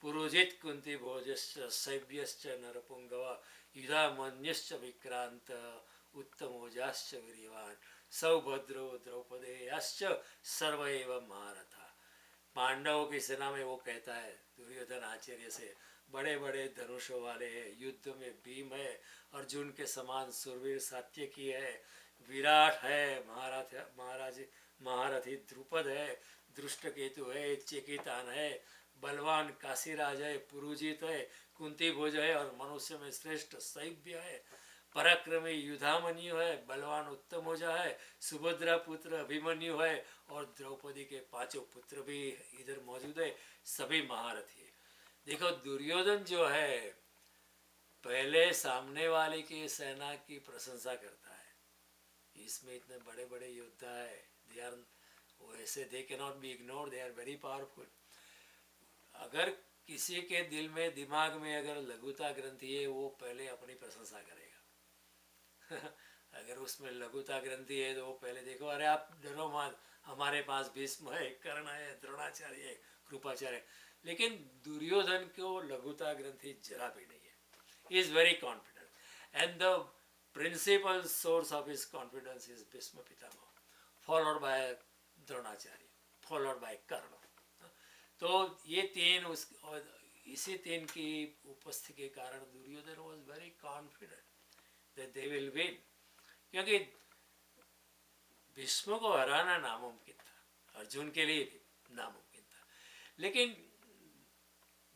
Purujit Kunti Bhojascha, Saivyascha Narapungava, Yudhamanyascha Vikranta, Uttamojascha Viryavan, सौभद्रो द्रौपदेयश्च सर्व एवं महारथा। पांडवों की सेना में वो कहता है दुर्योधन आचार्य से, बड़े बड़े धनुषों वाले हैं, युद्ध में भीम है, अर्जुन के समान सुरवीर सात्यकी है, विराट है, महारथी द्रुपद है, दृष्टकेतु है, चेकितान है, बलवान काशीराज है, पुरुजित है, कुंती भोज है, और मनुष्य में श्रेष्ठ सैव्य है, पराक्रमी युधामन्यु है, बलवान उत्तमोजा है, सुभद्रा पुत्र अभिमन्यु है, और द्रौपदी के पांचों पुत्र भी इधर मौजूद है, सभी महारथी है। देखो दुर्योधन जो है पहले सामने वाले की सेना की प्रशंसा करता है, इसमें इतने बड़े बड़े योद्धा है, दे आर वैसे they can not be ignored, they are very powerful. अगर किसी के दिल में दिमाग में अगर लघुता ग्रंथि है, वो पहले अपनी प्रशंसा करेगा। अगर उसमें लघुता ग्रंथि है तो वो पहले देखो, अरे आप डरो मत, हमारे पास भीष्म है, कर्ण है, द्रोणाचार्य है, कृपाचार्य है। लेकिन दुर्योधन को लघुता ग्रंथि जरा भी नहीं है. He is very confident, and the principal source of his confidence is Bhishma Pitamaha, followed by Dronacharya, followed by Karna. तो ये तीन उस, और इसी तीन की उपस्थिति के कारण Duryodhan was very confident that they will win, क्योंकि भीष्म को हराना नामुमकिन था, अर्जुन के लिए भी नामुमकिन था. लेकिन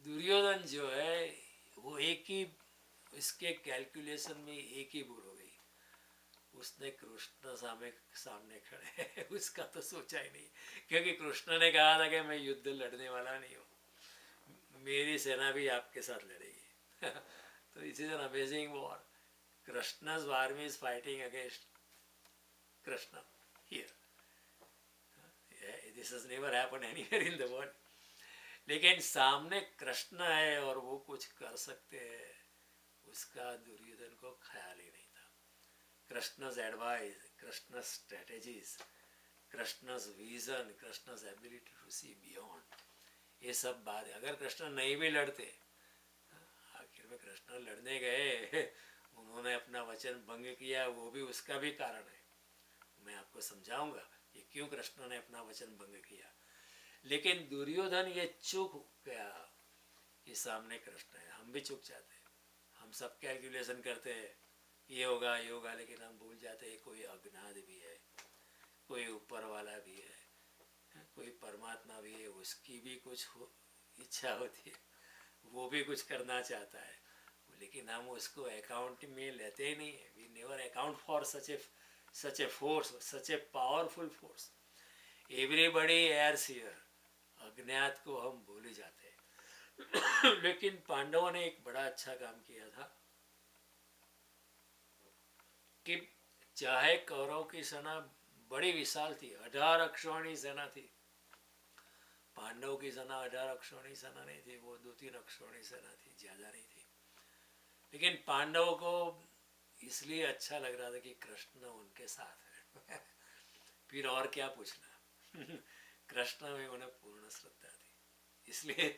दुर्योधन जो है वो एक ही, इसके कैलकुलेशन में एक ही भूल हो गई, उसने कृष्ण सामने खड़े उसका तो सोचा ही नहीं, क्योंकि कृष्ण ने कहा था कि मैं युद्ध लड़ने वाला नहीं हूँ, मेरी सेना भी आपके साथ लड़ेगी. तो it is an amazing war. Krishna's army is fighting against Krishna here. This has never happened anywhere in the world. लेकिन सामने कृष्ण है और वो कुछ कर सकते हैं, उसका दुर्योधन को ख्याल ही नहीं था. Krishna's advice, Krishna's strategies, Krishna's vision, Krishna's ability to see beyond, ये सब बात है. अगर कृष्ण नहीं भी लड़ते, आखिर में कृष्ण लड़ने गए, उन्होंने अपना वचन भंग किया, वो भी उसका भी कारण है. मैं आपको समझाऊंगा कि क्यों कृष्ण ने अपना वचन भंग किया. लेकिन दुर्योधन ये चूक गया कि सामने कृष्ण है. हम भी चूक जाते हैं, हम सब कैलकुलेशन करते हैं, ये होगा ये होगा, लेकिन हम भूल जाते हैं कोई अज्ञात भी है, कोई ऊपर वाला भी है, कोई परमात्मा भी है, उसकी भी कुछ इच्छा होती है, वो भी कुछ करना चाहता है, लेकिन हम उसको अकाउंट में लेते ही नहीं है. We never account for such a force, such a powerful force. Everybody errs here. अज्ञात को हम भूल ही जाते हैं. लेकिन पांडवों ने एक बड़ा अच्छा काम किया था कि चाहे कौरव की सेना बड़ी विशाल थी, 18 अक्षौहिणी सेना थी, पांडव की सेना 18 अक्षौहिणी सेना नहीं थी, वो 2-3 अक्षौहिणी सेना थी, ज्यादा नहीं थी. लेकिन पांडवों को इसलिए अच्छा लग रहा था कि कृष्ण उनके साथ है. फिर और क्या पूछना. कृष्ण में उन्हें पूर्ण श्रद्धा थी, इसलिए,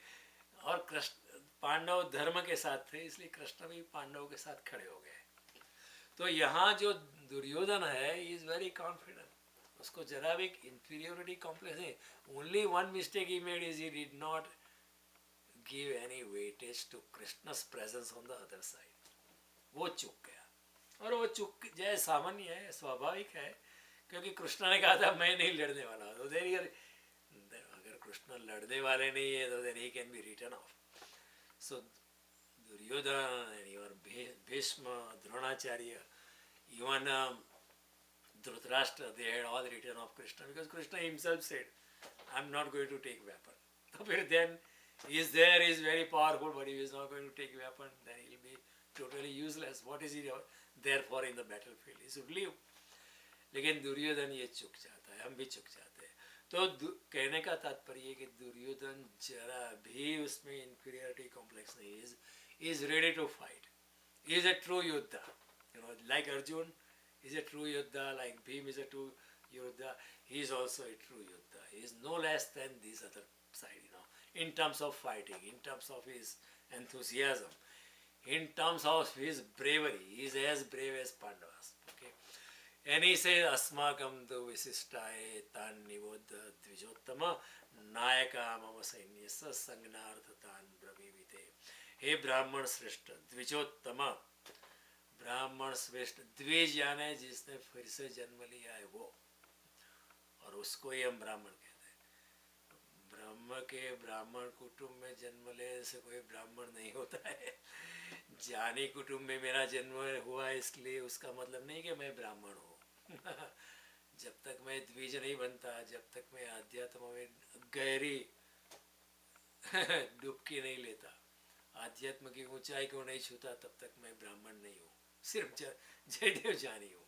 और कृष्ण पांडव धर्म के साथ थे, इसलिए कृष्ण भी पांडवों के साथ खड़े हो गए. तो यहाँ जो दुर्योधन है, इज वेरी कॉन्फिडेंट, उसको जरा भी इंफीरियोरिटी कॉम्प्लेक्स नहीं. Only one mistake he made is he did not give any weightage to Krishna's presence on the other side. वो चूक गया, और वो चूक जय सामान्य है, स्वाभाविक है, क्योंकि कृष्ण ने कहा था मैं नहीं लड़ने वाला. तो अगर कृष्ण लड़ने वाले नहीं है तो then he can be written off. So Duryodhana and even Bhishma, Dronacharya, even Dhritarashtra, they had all written off Krishna, because Krishna himself said, I'm not going to take weapon. So then he is there, he is very powerful, but he is not going to take weapon, then he will be totally useless. What is he therefore in the battlefield? He should leave. लेकिन दुर्योधन ये चुक जाता है, हम भी चुक जाते हैं. तो कहने का तात्पर्य कि दुर्योधन जरा भी उसमें इंफीरियरिटी कॉम्प्लेक्स नहीं. is ready to fight. He is a true Yoddha. Like Arjun is a true Yoddha, like Bhim is a true Yoddha, he is also a true Yoddha. He is no less than this other side, in terms of fighting, in terms of his enthusiasm, in terms of his bravery. He is as brave as Pandavas. Okay? And he says, Asmakam tu visishtaye tan nivodha dvijottama nayaka mama sainyasa sangnartha tan brahmivite. हे ब्राह्मण श्रेष्ठ, द्विजोत्तम, ब्राह्मण श्रेष्ठ, द्विज यानी जिसने फिर से जन्म लिया है वो, और उसको ही हम ब्राह्मण कहते हैं. ब्राह्मण कुटुंब में जन्म लेने से कोई ब्राह्मण नहीं होता है. जानी कुटुंब में मेरा जन्म हुआ इसलिए उसका मतलब नहीं कि मैं ब्राह्मण हूँ. जब तक मैं द्विज नहीं बनता, जब तक मैं अध्यात्म में गहरी डुबकी नहीं लेता, आध्यात्म की ऊंचाई को नहीं छूता, तब तक मैं ब्राह्मण नहीं हूँ, सिर्फ जयदेव जानी हूँ.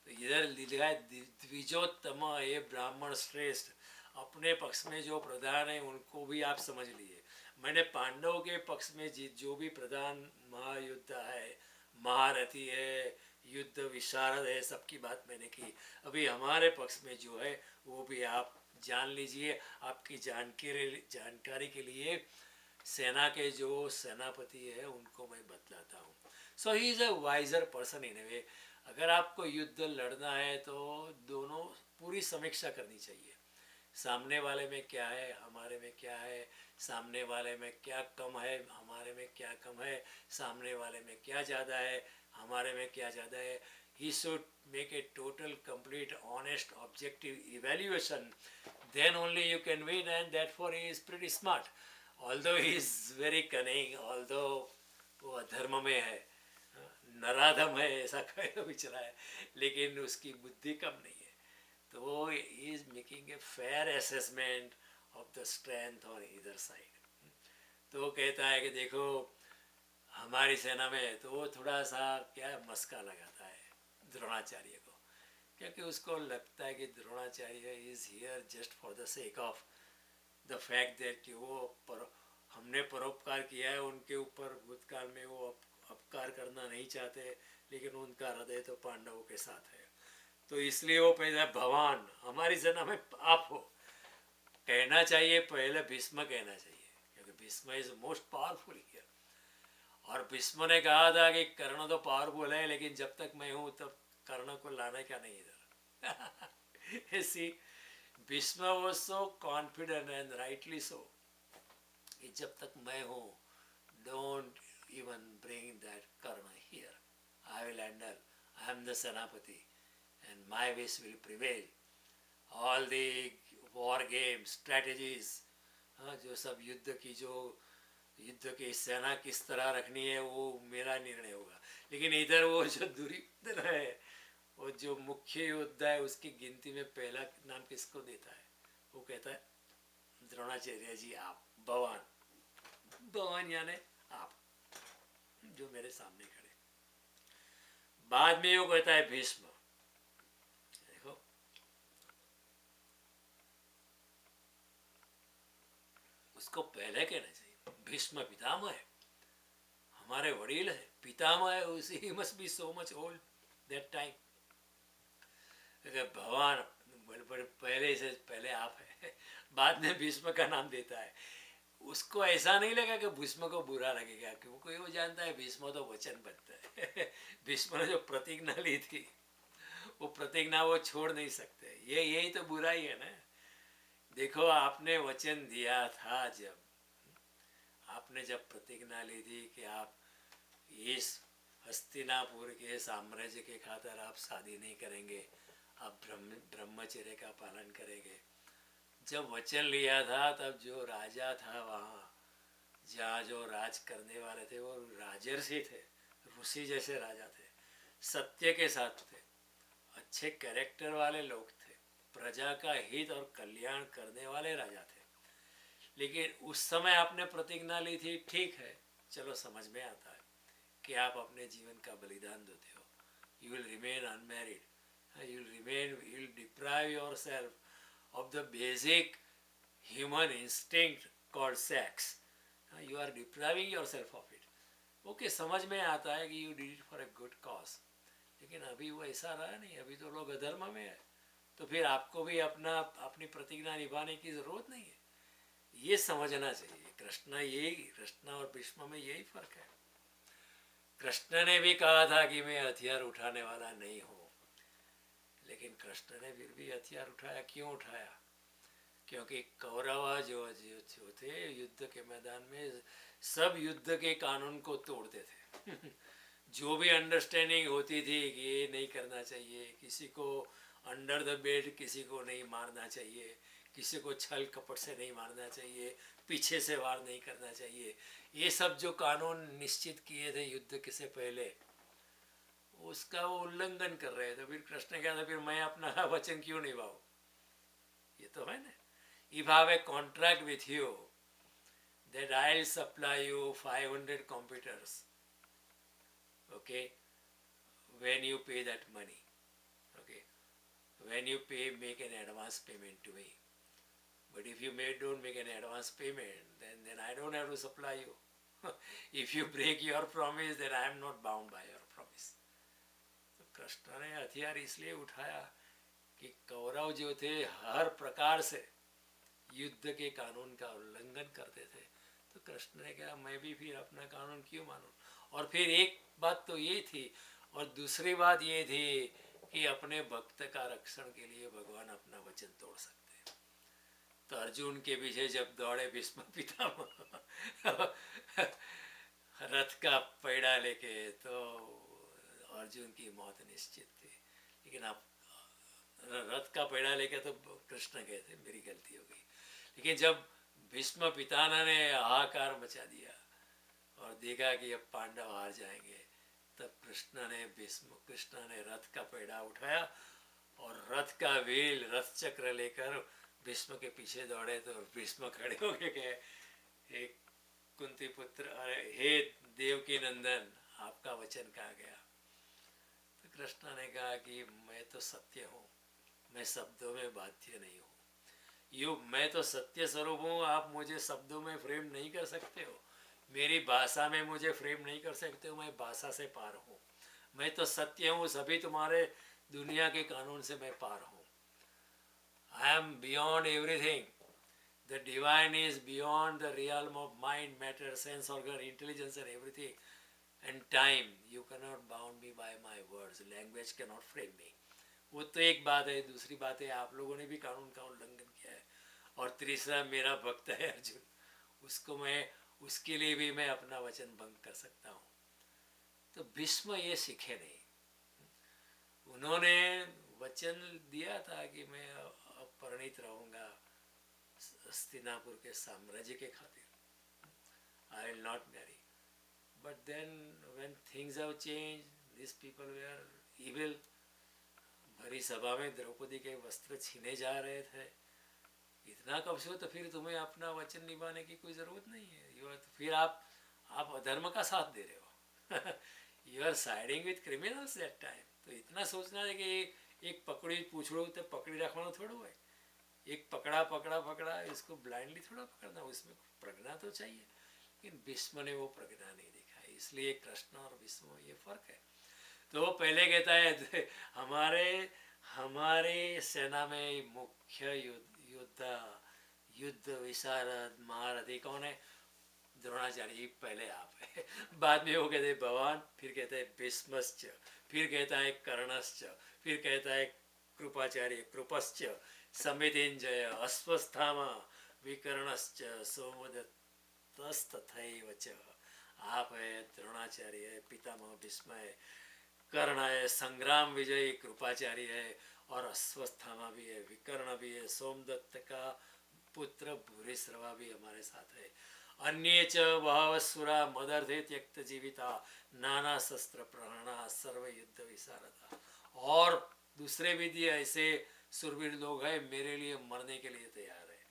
तो इधर लिखा है द्विजोत्तम, ये ब्राह्मण श्रेष्ठ. अपने पक्ष में जो प्रधान है उनको भी आप समझ लिए. मैंने पांडवों के पक्ष में जो भी प्रधान महायोद्धा है, महारथी है युद्ध विशारद है, सबकी बात मैंने की। अभी हमारे पक्ष में जो है वो भी आप जान लीजिए। आपकी जानकारी के लिए सेना के जो सेनापति है उनको मैं बतलाता हूँ। So he is a wiser person in a way. अगर आपको युद्ध लड़ना है तो दोनों पूरी समीक्षा करनी चाहिए। सामने वाले में क्या है, हमारे में क्या है, सामने वाले में क्या कम है, हमारे में क्या कम है, सामने वाले में क्या ज़्यादा है, हमारे में क्या ज़्यादा है। He should make a total, complete, honest, objective evaluation. Then only you can win, and therefore he is pretty smart. Although he is very cunning, although वो अधर्म में है, नराधम है, ऐसा कह विचरा है, लेकिन उसकी बुद्धि कम नहीं है। तो he is making a fair assessment of the strength on either side. तो कहता है कि देखो हमारी सेना में, तो वो थोड़ा सा क्या मस्का लगाता है द्रोणाचार्य को, क्योंकि उसको लगता है कि Dronacharya is here just for the sake of the fact that कि वो हमने परोपकार किया है उनके ऊपर भूतकाल में, वो अपकार करना नहीं चाहते, लेकिन उनका हृदय तो पांडवों के साथ है। तो इसलिए वो पहले भगवान हमारी सेना में आप हो कहना चाहिए, पहले भीष्म कहना चाहिए, क्योंकि Bhishma is most powerful here. और भीष्म ने कहा था कि कर्ण तो पावरफुल है, लेकिन जब तक मैं हूं तब कर्ण को लाने का नहीं इधर। See Bhishma was so confident and rightly so कि जब तक मैं हूं don't even bring that Karna here, I will handle, I am the senapati and my wish will prevail. All the war games strategies, जो सब युद्ध की सेना किस तरह रखनी है वो मेरा निर्णय होगा। लेकिन इधर वो जो दुर्योधन है, वो जो मुख्य योद्धा है, उसकी गिनती में पहला नाम किसको देता है? वो कहता है द्रोणाचार्य जी आप, भगवान यानी आप जो मेरे सामने खड़े। बाद में वो कहता है भीष्म। देखो उसको पहले कहना चाहिए भीष्म पितामह है, हमारे वडील है, पितामह है, उसी must be so much old that time. भगवान पहले से पहले आप है, बाद में भीष्म का नाम देता है। उसको ऐसा नहीं लगा कि भीष्म को बुरा लगेगा, क्योंकि वो जानता है भीष्म तो वचनबद्ध है। भीष्म ने जो प्रतिज्ञा ली थी वो प्रतिज्ञा वो छोड़ नहीं सकते। यही तो बुराई है ना। देखो आपने वचन दिया था, जब आपने जब प्रतिज्ञा ली थी कि आप इस हस्तिनापुर के साम्राज्य के खातिर आप शादी नहीं करेंगे, आप ब्रह्मचर्य का पालन करेंगे। जब वचन लिया था तब जो राजा था वहाँ जहाँ जो राज करने वाले थे वो राजर्षि थे, ऋषि जैसे राजा थे, सत्य के साथ थे, अच्छे कैरेक्टर वाले लोग थे, प्रजा का हित और कल्याण करने वाले राजा थे। लेकिन उस समय आपने प्रतिज्ञा ली थी, ठीक है, चलो समझ में आता है कि आप अपने जीवन का बलिदान देते हो। You will remain unmarried, you will deprive yourself of the basic human instinct called sex, you are depriving yourself of it. Okay, समझ में आता है कि you did it for a good cause, लेकिन अभी वो ऐसा रहा नहीं, अभी तो लोग अधर्म में है, तो फिर आपको भी अपनी प्रतिज्ञा निभाने की जरूरत नहीं है। ये समझना चाहिए। कृष्ण और भीष्म में यही फर्क है। कृष्ण ने भी कहा था कि मैं हथियार उठाने वाला नहीं हूँ, लेकिन कृष्ण ने फिर भी हथियार उठाया। क्यों उठाया? क्योंकि कौरव जो थे युद्ध के मैदान में सब युद्ध के कानून को तोड़ते थे। जो भी अंडरस्टैंडिंग होती थी कि ये नहीं करना चाहिए, किसी को अंडर द बेड किसी को नहीं मारना चाहिए, किसी को छल कपट से नहीं मारना चाहिए, पीछे से वार नहीं करना चाहिए, ये सब जो कानून निश्चित किए थे युद्ध के से पहले, उसका वो उल्लंघन कर रहे थे। फिर कृष्ण कहता फिर मैं अपना वचन क्यों निभाऊं? ये तो है ना। If I have a contract with you that I'll supply you 500 computers, okay, when you pay that money, okay, when you pay, make an advance payment to me. But if you don't make an advance payment, then I don't have to supply you. If you break your promise, then I am not bound by your promise. तो कृष्ण ने हथियार इसलिए उठाया कि कौरव जो थे हर प्रकार से युद्ध के कानून का उल्लंघन करते थे। तो कृष्ण ने कहा मैं भी फिर अपना कानून क्यों मानूं। और फिर एक बात तो ये थी, और दूसरी बात ये थी कि अपने भक्त का रक्षण के लिए भगवान अपना वचन तोड़ सकते हैं। तो अर्जुन के पीछे जब दौड़े भीष्म पितामह रथ का पैड़ा लेके, तो अर्जुन की मौत निश्चित थी। लेकिन आप रथ का पैड़ा लेके तो कृष्ण गए थे, मेरी गलती हो गई। लेकिन जब भीष्म पितामह ने हाहाकार मचा दिया और देखा कि अब पांडव हार जाएंगे, तब कृष्ण ने रथ का पैड़ा उठाया और रथ का व्हील, रथ चक्र लेकर भीष्म के पीछे दौड़े। तो भीष्म खड़े हो गए कि हे कुंती पुत्र, अरे हे देवकी नंदन, आपका वचन कहाँ गया। तो कृष्ण ने कहा कि मैं तो सत्य हूँ, मैं शब्दों में बाध्य नहीं हूँ। मैं तो सत्य स्वरूप हूँ, आप मुझे शब्दों में फ्रेम नहीं कर सकते हो, मेरी भाषा में मुझे फ्रेम नहीं कर सकते हो, मैं भाषा से पार हूँ। मैं तो सत्य हूँ, सभी तुम्हारे दुनिया के कानून से मैं पार हूँ। I M beyond everything. The divine is beyond the realm of mind, matter, sense organ, intelligence and everything and time. You cannot bound me by my words. Language cannot frame me. वो तो एक बात है। दूसरी बात है, आप लोगों ने भी कानून का उल्लंघन किया है। और तीसरा, मेरा भक्त है अर्जुन, उसके लिए भी मैं अपना वचन भंग कर सकता हूँ। तो भीष्म ये सीखे नहीं। उन्होंने वचन दिया था कि मैं अपरिणित रहूँगा हस्तिनापुर के साम्राज्य के खातिर, I will not marry. But then when things have changed, these people were evil. भरी सभा में द्रौपदी के वस्त्र छीने जा रहे थे। इतना कब से हो, तो फिर तुम्हें अपना वचन निभाने की कोई ज़रूरत नहीं है। फिर आप अधर्म का साथ दे रहे हो। You are siding with criminals that time. तो इतना सोचना है कि एक पकड़ी पूछड़ो तो पकड़ी रखना थोड़ा है, एक पकड़ा इसको ब्लाइंडली थोड़ा पकड़ना, उसमें प्रज्ञा तो चाहिए। लेकिन भीष्म ने वो प्रज्ञा नहीं दिखाई। इसलिए कृष्ण और भीष्म ये फर्क है। तो वो पहले कहता है हमारे सेना में मुख्य युद्ध विशारद महारथी कौन है? द्रोणाचार्य पहले आप है। बाद में वो कहते हैं भगवान, फिर कहता है भीष्मश्च, फिर कहता है कर्णश्च, फिर कहता है कृपाचार्य कृपश्च, समितिंजय अश्वस्थामा विकर्णश्च सोमदत्तस्तथैव च। आप है, द्रोणाचार्य है, पितामह भीष्म है, कर्ण है, संग्राम विजयी कृपाचार्य है, और अश्वस्थामा भी है, विकर्ण भी है, सोमदत्त का पुत्र भूरिश्रवा भी हमारे साथ है। अन्ये च बहवस्सुरा मदर्थे त्यक्त जीविता नाना शस्त्र प्रहरणा सर्व युद्ध विशारदा। और दूसरे भी दिए ऐसे सुरवीर लोग हैं, मेरे लिए मरने के लिए तैयार है।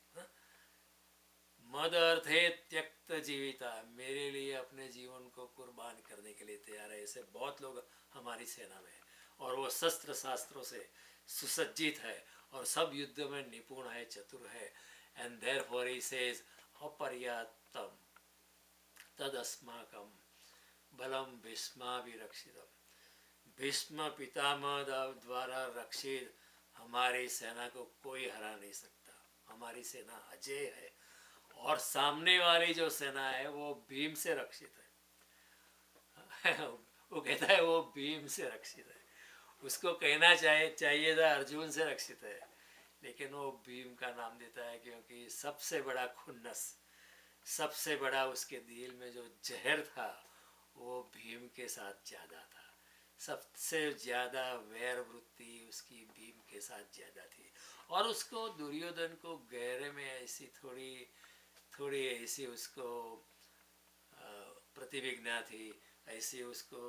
मद अर्थे त्यक्त जीविता, मेरे लिए अपने जीवन को कुर्बान करने के लिए तैयार है। ऐसे बहुत लोग हमारी सेना में है, और वो शस्त्र शास्त्रों से सुसज्जित है और सब युद्ध में निपुण है, चतुर है। एंड देयरफॉर ही सेज अपर्याप्तम तदस्माकम बलम भीष्माभिरक्षितम। भीष्म पितामह द्वारा रक्षित हमारी सेना को कोई हरा नहीं सकता। हमारी सेना अजय है, और सामने वाली जो सेना है वो भीम से रक्षित है। वो कहता है वो भीम से रक्षित है। उसको कहना चाहिए था अर्जुन से रक्षित है, लेकिन वो भीम का नाम देता है क्योंकि सबसे बड़ा खुन्नस, सबसे बड़ा उसके दिल में जो जहर था वो भीम के साथ ज़्यादा था। सबसे ज़्यादा वैर वृत्ति उसकी भीम के साथ ज़्यादा थी। और उसको दुर्योधन को गहरे में ऐसी थोड़ी ऐसी उसको प्रतिविज्ञा थी, ऐसी उसको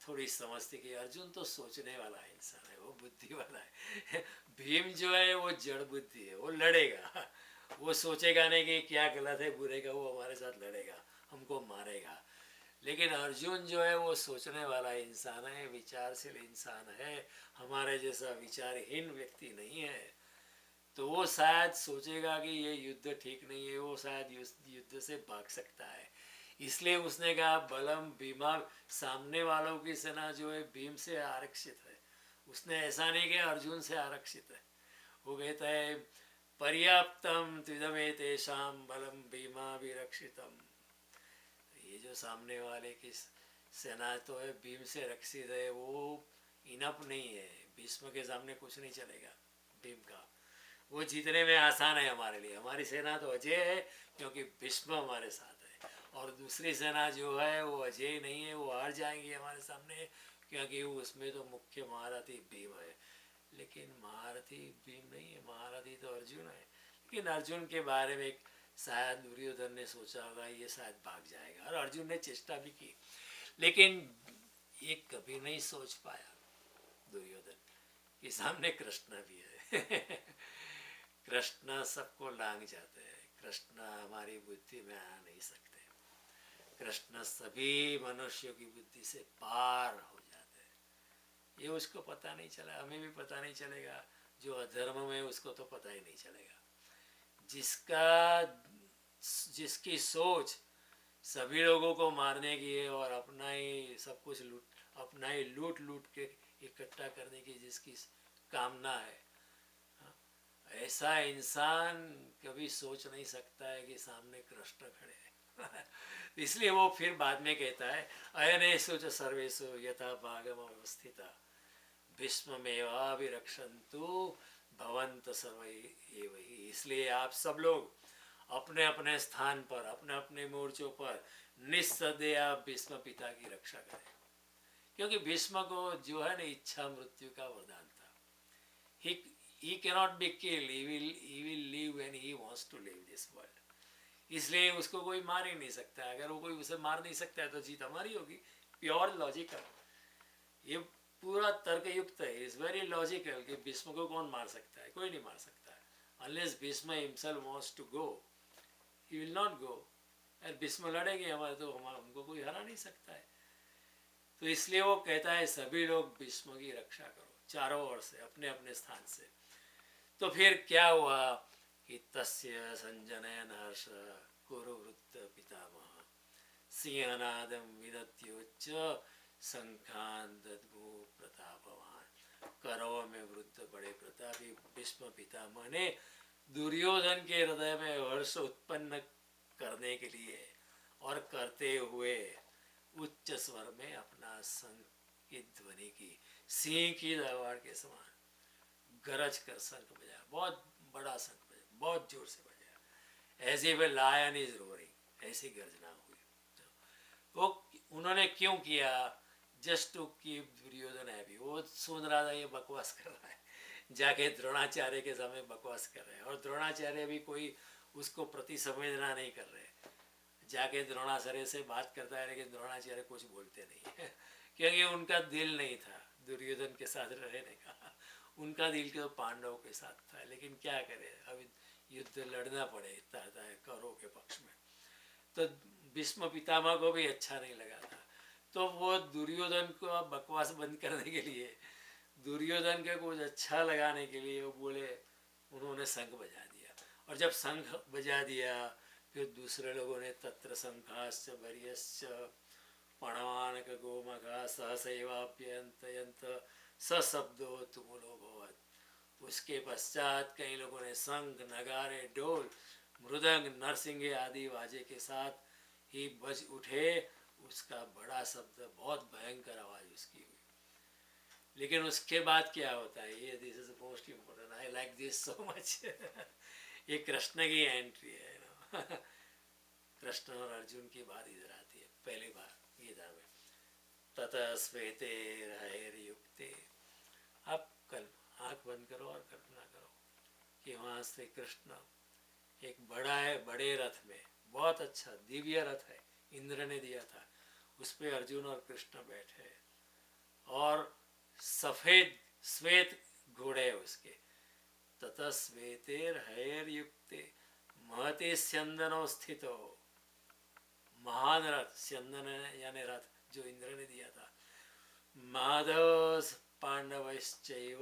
थोड़ी समझ थी कि अर्जुन तो सोचने वाला इंसान है, वो बुद्धि वाला है। भीम जो है वो जड़ बुद्धि है, वो लड़ेगा, वो सोचेगा नहीं कि क्या गलत है बुरे का, वो हमारे साथ लड़ेगा, हमको मारेगा। लेकिन अर्जुन जो है वो सोचने वाला इंसान है, विचारशील इंसान है, हमारे जैसा विचारहीन व्यक्ति नहीं है। तो वो शायद सोचेगा कि ये युद्ध ठीक नहीं है, वो शायद युद्ध से भाग सकता है। इसलिए उसने कहा बलम भीमा, सामने वालों की सेना जो है भीम से आरक्षित है। उसने ऐसा नहीं किया अर्जुन से आरक्षित है। वो कहता है पर्याप्तम त्विदमे तेषाम बलम भीमा विरक्षितम। ये जो सामने वाले की सेना तो है भीम से रक्षित है, वो इनफ नहीं है। भीष्म के सामने कुछ नहीं चलेगा भीम का, वो जीतने में आसान है हमारे लिए। हमारी सेना तो अजय है क्योंकि भीष्म हमारे साथ है, और दूसरी सेना जो है वो अजय नहीं है, वो हार जाएंगी हमारे सामने क्योंकि उसमें तो मुख्य महारथी भीम है। लेकिन महारथी भीम नहीं है, महारथी तो अर्जुन है। लेकिन अर्जुन के बारे में शायद दुर्योधन ने सोचा होगा ये शायद भाग जाएगा, और अर्जुन ने चेष्टा भी की, लेकिन ये कभी नहीं सोच पाया दुर्योधन कि सामने कृष्ण भी है। कृष्ण सबको लांग जाते हैं, कृष्ण हमारी बुद्धि में आ नहीं सकते। कृष्ण सभी मनुष्यों की बुद्धि से पार हो जाते हैं। ये उसको पता नहीं चला, हमें भी पता नहीं चलेगा। जो अधर्म में उसको तो पता ही नहीं चलेगा। जिसकी सोच सभी लोगों को मारने की है और अपना ही सब कुछ अपना ही लूट लूट के इकट्ठा करने की जिसकी कामना है, ऐसा इंसान कभी सोच नहीं सकता है कि सामने कृष्ण खड़े हैं। इसलिए वो फिर बाद में कहता है अयनेषु च सर्वेषु यथा भागम अवस्थिता भीष्ममेवाभिरक्षन्तु भवन्तः सर्व एव हि। इसलिए आप सब लोग अपने अपने स्थान पर, अपने अपने मोर्चों पर निस्संदेह आप भीष्म पिता की रक्षा करें, क्योंकि भीष्म को जो है ना इच्छा मृत्यु का वरदान था। he cannot be killed, he will live when he wants to live this world। इसलिए उसको कोई मार ही नहीं सकता है। अगर वो कोई उसे मार नहीं सकता है तो जीत हमारी होगी। प्योर लॉजिकल, ये पूरा तर्कयुक्त है, इज वेरी लॉजिकल कि भीष्म को कौन मार सकता है, कोई नहीं मार सकता है। Unless Bhishma himself wants to go, he will not go. और भीष्म लड़ेंगे हमारे तो हमको कोई हरा नहीं सकता है। तो इसलिए वो कहता है सभी लोग भीष्म की रक्षा करो चारों ओर से, अपने अपने स्थान से। तो फिर क्या हुआ कि तस्य संजनयन हर्ष कुरुवृत्त पितामह सिंहनादम विदत्योच्च शंखान दद्भु प्रतापवान। कौरवों में वृद्ध बड़े प्रतापी भीष्म पितामह ने दुर्योधन के हृदय में हर्ष उत्पन्न करने के लिए और करते हुए उच्च स्वर में अपना शंख की ध्वनि की, सिंह की दरबार के समान गरज कर शंख बजाया, बहुत बड़ा शंख बजाया, बहुत जोर से बजाया, as if a lion is roaring, ऐसी गर्जना हुई। वो उन्होंने क्यों किया? Just to keep Duryodhan happy. वो सुन रहा था ये बकवास कर रहा है, जाके द्रोणाचार्य के सामने बकवास कर रहे हैं, और द्रोणाचार्य भी कोई उसको प्रति संवेदना नहीं कर रहे। जाके द्रोणाचार्य से बात करता है लेकिन द्रोणाचार्य कुछ बोलते नहीं है, क्योंकि उनका दिल नहीं था दुर्योधन के साथ रहने का। उनका दिल तो पांडवों के साथ था। लेकिन क्या करे, अभी युद्ध लड़ना पड़ता है कौरवों के पक्ष में। तो भीष्म पितामह को भी अच्छा नहीं लगा था। तो वो दुर्योधन को बकवास बंद करने के लिए, दुर्योधन के कुछ अच्छा लगाने के लिए वो बोले, उन्होंने शंख बजा दिया। और जब शंख बजा दिया फिर दूसरे लोगों ने तत्र शंखाश्च भर्यश्च पणवानक गोमखा सहसैवाभ्यंतयंत सशब्दो तुमुलो भवत्। उसके पश्चात कई लोगों ने शंख नगारे ढोल मृदंग नरसिंगे आदि बाजे के साथ ही बज उठे। उसका बड़ा शब्द, बहुत भयंकर आवाज उसकी हुई। लेकिन उसके बाद क्या होता है, ये this is most important, I like this so much. ये कृष्ण की एंट्री है ना। कृष्ण और अर्जुन की बात इधर आती है पहली बार गीता में। ततः श्वेते युक्ते। आप कल आँख बंद करो और कल्पना करो कि वहाँ से कृष्ण एक बड़े रथ में, बहुत अच्छा दिव्य रथ है, इंद्र ने दिया था, उस पे अर्जुन और कृष्ण बैठे और सफेद श्वेत घोड़े उसके। ततः श्वेतेर युक्ते महते स्यंदनो स्थितो। महान रथ, स्यंदन यानी रथ जो इंद्र ने दिया था। माधव पांडवश्चैव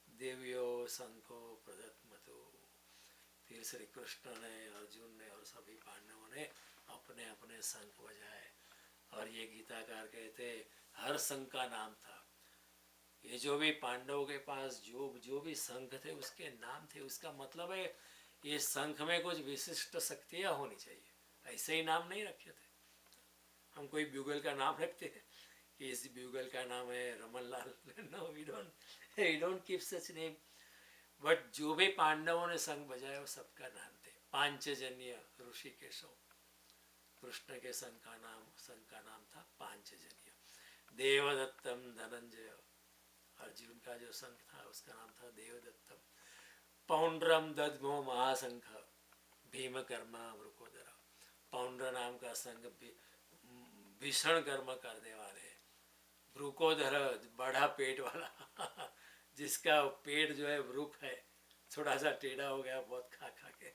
देव्यो शंखो प्रदत्मतो। फिर श्री कृष्ण ने, अर्जुन ने और सभी पांडवों ने अपने अपने शंख बजाए। और ये गीताकार कहते हर शंख का नाम था। ये जो भी पांडवों के पास जो भी शंख थे उसके नाम थे। उसका मतलब है ये शंख में कुछ विशिष्ट शक्तियाँ होनी चाहिए, ऐसे ही नाम नहीं रखे थे। हम कोई ब्यूगल का नाम रखते हैं कि इस ब्यूगल का नाम है Raman Lal. No, we don't keep such name. But जो भी पांडवों ने शंख बजाया वो सबका नाम थे। पांचजन्य ऋषिकेशव, कृष्ण के शंख का नाम था पांचजन्य। देवदत्तम धनंजय, अर्जुन का जो शंख था उसका नाम था देवदत्तम। पौंड्रम दद्मो महाशंख, भीमकर्मा वृकोदरा। पौंड्र नाम का शंख भीषण कर्म करने वाले। वृकोदर, बड़ा पेट वाला जिसका पेट जो है वृक है, थोड़ा सा टेढ़ा हो गया बहुत खा खा के।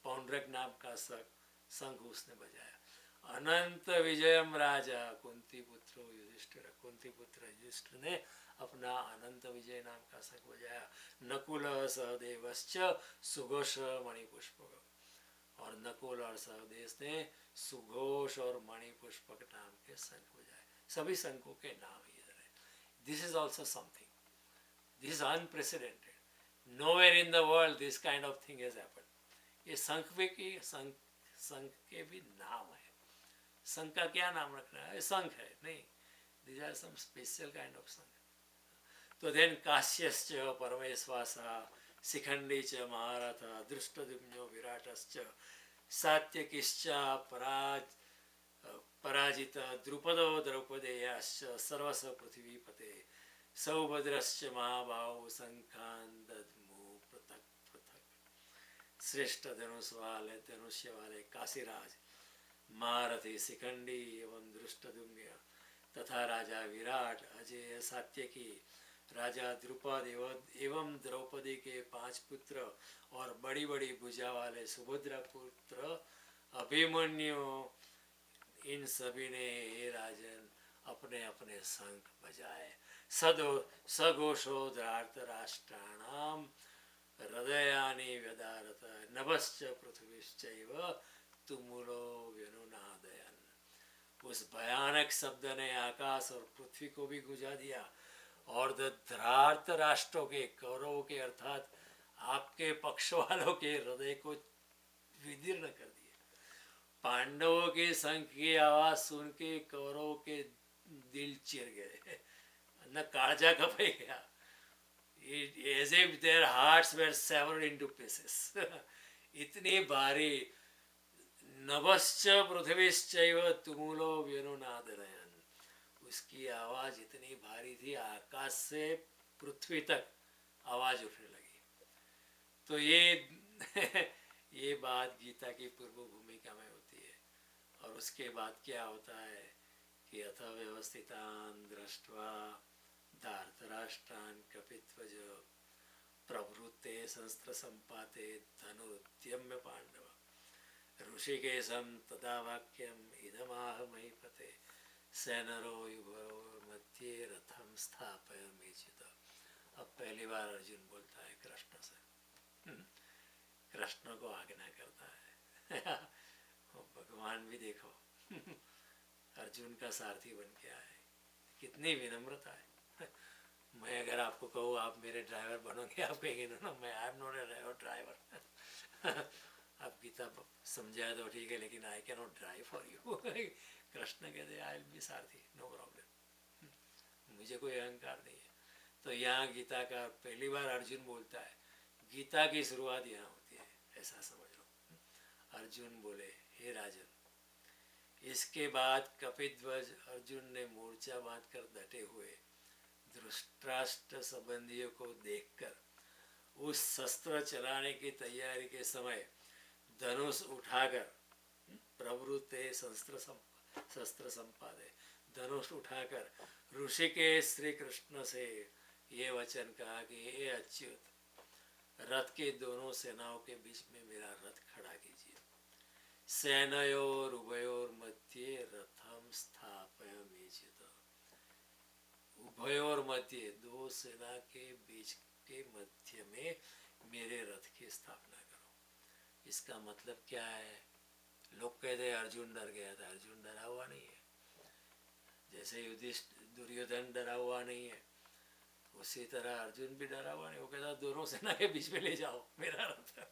पौंड्रक नाम का शंख उसने बजाया। अनंत विजयम राजा कुंती पुत्रो युधिष्ठिर, कुंती पुत्र युधिष्ठिर ने अपना अनंत विजय नाम का शंख बजाया। नकुल सहदेवश्च सुघोष मणिपुष्पक, और नकुल और सहदेव ने सुघोष और मणिपुष्पक नाम के शंख बजाए। सभी शंखों के नाम इधर है। This is also something, this is unprecedented. Nowhere in the world this kind of thing has happened. ये शंख के भी नाम है। शंख का क्या नाम रखना है? शंख है नहीं, these are some special kind of शंख। तो देन काश्यश्च परमेश्वासा, शिखंडी च महारथ, दृष्टद्युम्नो विराटश्च, सात्यकिश्च पराजित, द्रुपदो द्रौपदेयाश्च, सर्वस पृथ्वीपते, सौभद्रश्च महाबाहु, शंखान दद्मु पृथक पृथक। श्रेष्ठ धनुष्य वाले काशीराज, महारथी शिखंडी एवं दृष्टद्युम्न, तथा राजा विराट, अजय, सात्यकी, राजा द्रुपद एवं द्रौपदी के 5 पुत्र और बड़ी बड़ी भुजा वाले सुभद्रा पुत्र अभिमन्यु, इन सभी ने हे राजन अपने अपने शंख बजाए। सघोषो धृतराष्ट्राणाम हृदयानि व्यदारत, नभश्च पृथ्वीश्चैव तुमुलो व्यनुनादयन्। उस भयानक शब्द ने आकाश और पृथ्वी को भी गुंजा दिया और धृत राष्ट्रों के, कौरवों के अर्थात आपके पक्ष वालों के हृदय को विदीर्ण कर दिया। पांडवों के शंख की आवाज सुन के कौरवों के दिल चिर गए, न काळजा कपे गया। As if their hearts were severed into pieces। इतनी भारी, नभश्च पृथ्वीश्चैव तुमुलो व्यनुनादयन्, उसकी आवाज इतनी भारी थी आकाश से पृथ्वी तक आवाज उठने लगी। तो ये बात गीता की पूर्व भूमिका में होती है। और उसके बाद क्या होता है कि अथ व्यवस्थितान् दृष्ट्वा धार्तराष्ट्रान् कपिध्वज प्रवृत्ते शस्त्र संपाते धनुरुद्यम्य पांडव, ऋषिकेशं तदा वाक्यम इदमाह महीपते, सेनरोयुभयोर् मध्ये रथम स्थापयामीच्युत। अब पहली बार अर्जुन बोलता है कृष्ण से, कृष्ण को आज्ञा करता है। भगवान भी देखो अर्जुन का सारथी बन के आए, कितनी विनम्रता है। मैं अगर आपको कहूँ आप मेरे ड्राइवर बनोगे, आप कहेंगे ना मैं I am not a driver. आप गीता समझाए तो ठीक है, लेकिन I can not drive for you. Krishna कहते I will be Sarathi, no problem, मुझे कोई अहंकार नहीं है। तो यहाँ गीता का पहली बार अर्जुन बोलता है, गीता की शुरुआत यहाँ होती है, ऐसा समझ लो। अर्जुन बोले हे राजन। इसके बाद कपिध्वज अर्जुन ने मोर्चा बांधकर डटे हुए धृतराष्ट्र संबंधियों को देखकर उस शस्त्र चलाने की तैयारी के समय धनुष उठाकर, प्रवृत्ते शस्त्र संपादे, धनुष उठाकर ऋषिकेश श्री कृष्ण से ये वचन कहा कि हे अच्युत, रथ के दोनों सेनाओं के बीच में मेरा रथ खड़ा कीजिए। सेनयोर उभयोर मध्ये रथम स्थापयामीच्युत। उभयोर मध्य, दो सेना के बीच के मध्य में मेरे रथ की स्थापना करो। इसका मतलब क्या है? लोग कहते हैं अर्जुन डर गया था, अर्जुन डरा हुआ नहीं है। जैसे दुर्योधन डरा हुआ नहीं है, उसी तरह अर्जुन भी डरा हुआ नहीं। वो कहता दोनों सेना के बीच में ले जाओ मेरा रथ।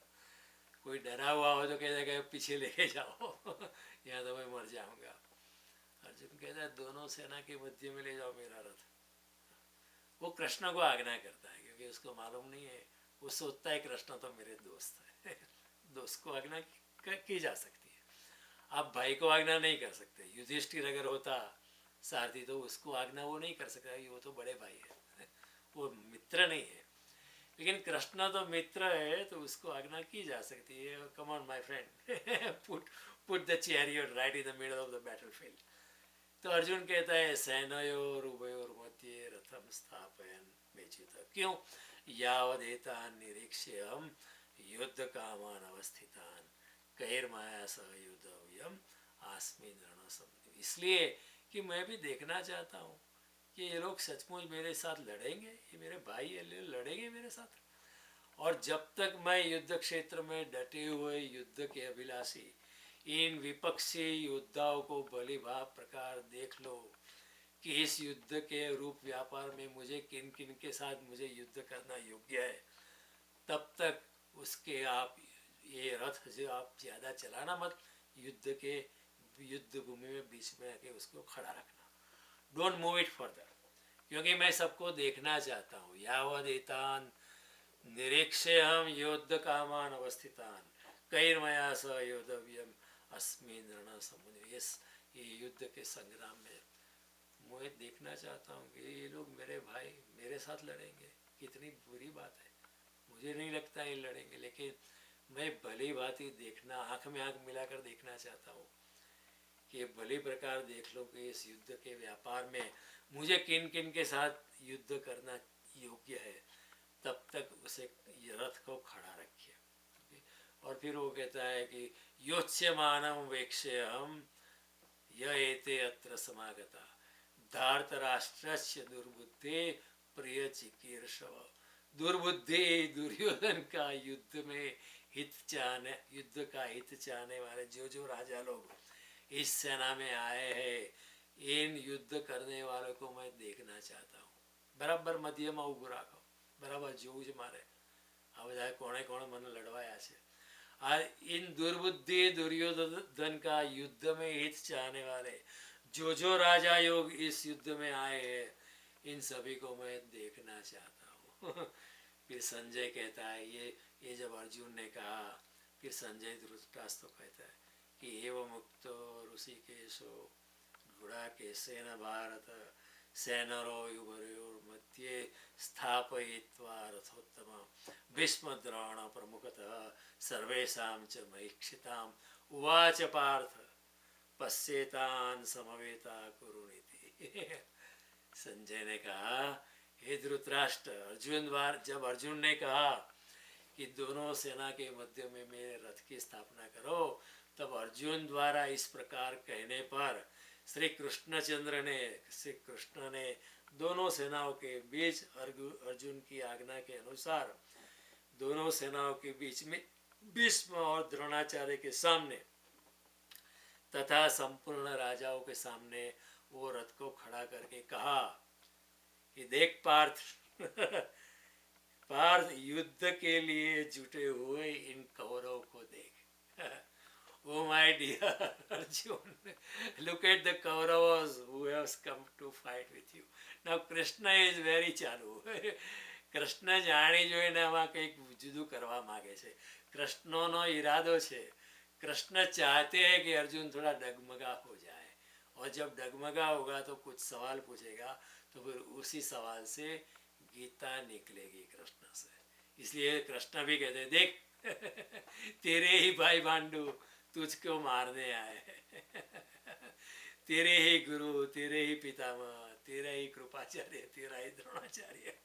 कोई डरा हुआ हो तो कहता है पीछे लेके जाओ यहाँ तो मैं मर जाऊंगा। अर्जुन कहता है दोनों सेना के मध्य में ले जाओ मेरा रथ। वो कृष्ण को आज्ञा करता है, क्योंकि उसको मालूम नहीं है, वो सोचता है कृष्ण तो मेरे दोस्त है दोस्त को आज्ञा की जा सकती है, आप भाई को आज्ञा नहीं कर सकते। युधिष्ठिर अगर होता सारथी तो उसको आज्ञा वो नहीं कर सकता, वो तो बड़े भाई है वो मित्र नहीं है। लेकिन कृष्ण तो मित्र है तो उसको आज्ञा की जा सकती है, come on my friend put the chariot right in the middle of the battlefield. तो अर्जुन कहता है सेनयोर उभयोर मध्ये रथम स्थापयन मेचित। क्यों? यावदेता निरीक्ष्य हम युद्ध कामान अवस्थितान कैर्माया सह युद्धव्यम आस्मि रणसम। इसलिए कि मैं भी देखना चाहता हूँ कि ये लोग सचमुच मेरे साथ लड़ेंगे, ये मेरे भाई लड़ेंगे मेरे साथ। और जब तक मैं युद्ध क्षेत्र में डटे हुए युद्ध के अभिलाषी इन विपक्षी योद्धाओं को भली भाव प्रकार देख लो कि इस युद्ध के रूप व्यापार में मुझे किन किन के साथ मुझे युद्ध करना योग्य है, तब तक उसके आप ये रथ जो आप ज़्यादा चलाना मत, युद्ध भूमि में बीच में आके उसको खड़ा रखना, डोंट मूव इट फर्दर, क्योंकि मैं सबको देखना चाहता हूँ। यावदेतान निरीक्ष्य हम युद्ध कामान अवस्थितान कैर्मया स योद्धव्यम अस्मिन् रण समुद्र। ये युद्ध के संग्राम में मैं देखना चाहता हूँ कि ये लोग मेरे भाई मेरे साथ लड़ेंगे। कितनी बुरी बात है, मुझे नहीं लगता ये लड़ेंगे, लेकिन मैं भली भांति देखना, आँख में आँख मिलाकर देखना चाहता हूँ कि भली प्रकार देख लो कि इस युद्ध के व्यापार में मुझे किन किन के साथ युद्ध करना योग्य है, तब तक उसे रथ को खड़ा रखिए। और फिर वो कहता है कि योत्स्यमानं वेक्ष्यहं य एते अत्र समागता धार्तराष्ट्रस्य दुर्बुद्धे प्रिय चिकीर्षव। दुर्बुद्धि दुर्योधन का युद्ध का हित चाहने वाले जो राजा लोग इस सेना में आए हैं, इन युद्ध करने वालों को मैं देखना चाहता हूँ। बराबर મધ્યમાં ઊભું રાખો, બરાબર જોવું જ મારે। આ બધા કોણે કોણે મને લડવાયા છે। इन दुर्बुद्धि दुर्योधन का युद्ध में हित चाहने वाले जो राजा योग इस युद्ध में आए हैं, इन सभी को मैं देखना चाहता हूँ फिर संजय कहता है, ये जब अर्जुन ने कहा, फिर संजय धृतराष्ट्र कहता है कि एवं मुक्तो ऋषिकेशो गुडाकेशेन भारत सेनरोयुभयोर्मध्ये स्थापयित्वा रथोत्तमं भीष्मद्रोण प्रमुखतः सर्वेषां च महीक्षिताम् उवाच पार्थ पश्येतान् समवेता कुरुनीति। संजय ने कहा, हे धृतराष्ट्र, जब अर्जुन ने कहा कि दोनों सेना के मध्य में मेरे रथ की स्थापना करो, तब अर्जुन द्वारा इस प्रकार कहने पर श्री कृष्ण ने दोनों सेनाओं के बीच अर्जुन की आज्ञा के अनुसार दोनों सेनाओं के बीच में भीष्म और द्रोणाचार्य के सामने तथा संपूर्ण राजाओं के सामने वो रथ को खड़ा करके कहा कि देख पार्थ पार्थ युद्ध के लिए जुटे हुए इन कौरवों को देख। Oh my dear Arjun, look at the Kauravas who have come to fight with you. Now Krishna is very chalu. Krishna જાણી જોઈને આમાં કંઈક જુદું કરવા માગે છે। કૃષ્ણનો ઈરાદો છે, कृष्ण चाहते हैं कि अर्जुन थोड़ा डगमगा हो जाए, और जब डगमगा होगा तो कुछ सवाल पूछेगा, तो फिर उसी सवाल से गीता निकलेगी कृष्ण से। इसलिए कृष्ण भी कहते हैं, देख तेरे ही भाई पांडु तुझको मारने आए तेरे ही गुरु, तेरे ही पितामह, तेरा ही कृपाचार्य, तेरा ही द्रोणाचार्य,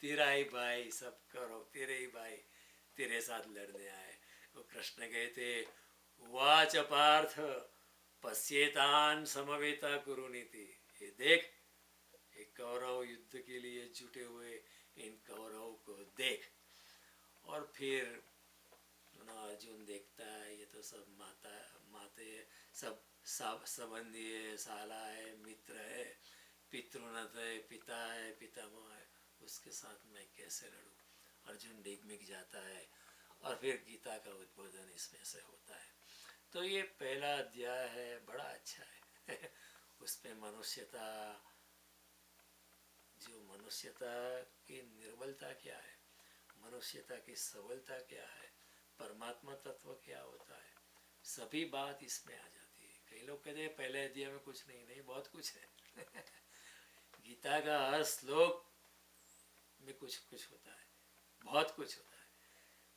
तेरा ही भाई, सब करो तेरे ही भाई तेरे साथ लड़ने आए। वो कृष्ण कहते, वाच पार्थ पश्येतान समवेता कुरुनीति। ये देख, एक कौरव युद्ध के लिए जुटे हुए इन कौरवों को देख। और फिर अर्जुन देखता है ये तो सब माते सब संबंधी है, साला है, मित्र है, पितृनत है, पिता है, पितामह है, उसके साथ मैं कैसे लड़ूं। अर्जुन डिगमिग जाता है और फिर गीता का उद्बोधन इसमें से होता है। तो ये पहला अध्याय है, बड़ा अच्छा है उसमें मनुष्यता, जो मनुष्यता की निर्बलता क्या है, मनुष्यता की सबलता क्या है, परमात्मा तत्व क्या होता है, सभी बात इसमें आ जाती है। कई लोग कहते हैं पहले अध्याय में कुछ नहीं, नहीं बहुत कुछ है गीता का हर श्लोक में कुछ कुछ होता है, बहुत कुछ होता है।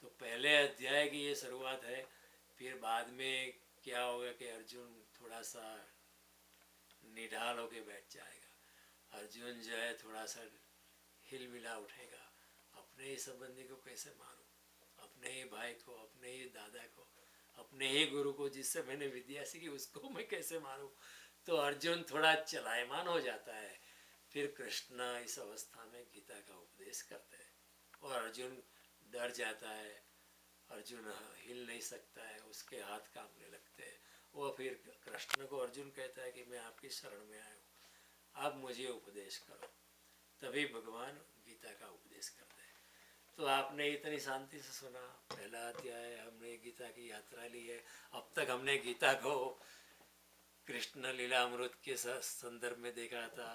तो पहले अध्याय की ये शुरुआत है, फिर बाद में क्या होगा कि अर्जुन थोड़ा सा निढाल होके बैठ जाएगा, अर्जुन जो है थोड़ा सा हिल मिला उठेगा, अपने ही संबंधी को कैसे मारूं, अपने ही भाई को, अपने ही दादा को, अपने ही गुरु को जिससे मैंने विद्या सीखी उसको मैं कैसे मारूं। तो अर्जुन थोड़ा चलायमान हो जाता है। फिर कृष्ण इस अवस्था में गीता का उपदेश करते हैं और अर्जुन डर जाता है, अर्जुन हिल नहीं सकता है, उसके हाथ कांपने लगते हैं। वो फिर कृष्ण को अर्जुन कहता है कि मैं आपकी शरण में आया हूँ, आप मुझे उपदेश करो। तभी भगवान गीता का उपदेश करते हैं। तो आपने इतनी शांति से सुना, पहला अध्याय हमने गीता की यात्रा ली है। अब तक हमने गीता को कृष्ण लीला अमृत के संदर्भ में देखा था,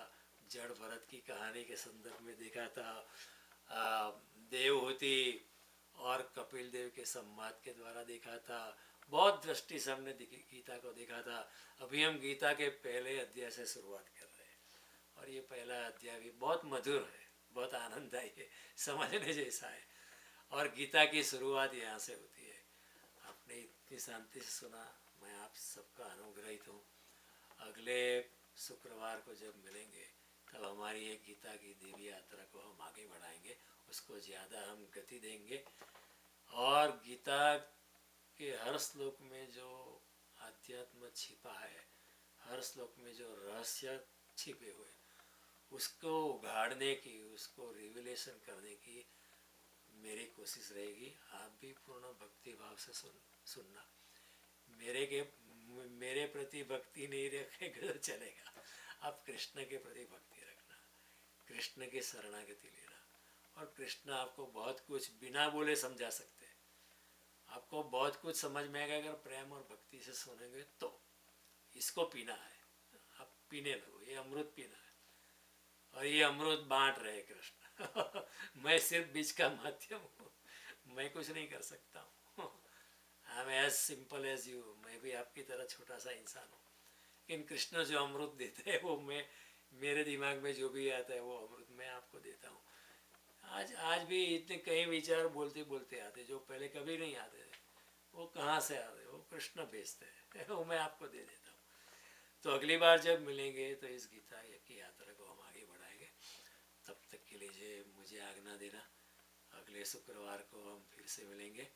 जड़ भरत की कहानी के संदर्भ में देखा था, देवहूति और कपिल देव के संवाद के द्वारा देखा था, बहुत दृष्टि से हमने गीता को देखा था। अभी हम गीता के पहले अध्याय से शुरुआत कर रहे हैं और ये पहला अध्याय भी बहुत मधुर है, बहुत आनंददायी है, समझने जैसा है। और गीता की शुरुआत यहाँ से होती है। आपने इतनी शांति से सुना, मैं आप सबका अनुग्रहित हूँ। अगले शुक्रवार को जब मिलेंगे तब हमारी एक गीता की दिव्य यात्रा को हम आगे बढ़ाएंगे, उसको ज़्यादा हम गति देंगे और गीता के हर श्लोक में जो आध्यात्म छिपा है, हर श्लोक में जो रहस्य छिपे हुए, उसको उघाड़ने की, उसको रिविलेशन करने की मेरी कोशिश रहेगी। आप भी पूर्ण भक्ति भाव से सुनना। मेरे प्रति भक्ति नहीं रखेगा तो चलेगा, आप कृष्ण के प्रति भक्ति रखना, कृष्ण की शरणागति लेना। और कृष्ण आपको बहुत कुछ बिना बोले समझा सकते हैं, आपको बहुत कुछ समझ में आएगा अगर प्रेम और भक्ति से सुनेंगे तो। इसको पीना है, आप पीने लगो, ये अमृत पीना है और ये अमृत बांट रहे कृष्ण मैं सिर्फ बीच का माध्यम हूँ, मैं कुछ नहीं कर सकता हूँ। I am as simple as you, मैं भी आपकी तरह छोटा सा इंसान हूँ। लेकिन कृष्ण जो अमृत देते हैं वो मैं, मेरे दिमाग में जो भी आता है वो अमृत मैं आपको देता हूँ। आज भी इतने कई विचार बोलते बोलते आते जो पहले कभी नहीं आते थे, वो कहाँ से आते, वो कृष्ण भेजते हैं वो मैं आपको दे देता हूँ। तो अगली बार जब मिलेंगे तो इस गीता की यात्रा को हम आगे बढ़ाएंगे। तब तक के लिए मुझे आज्ञा देना, अगले शुक्रवार को हम फिर से मिलेंगे।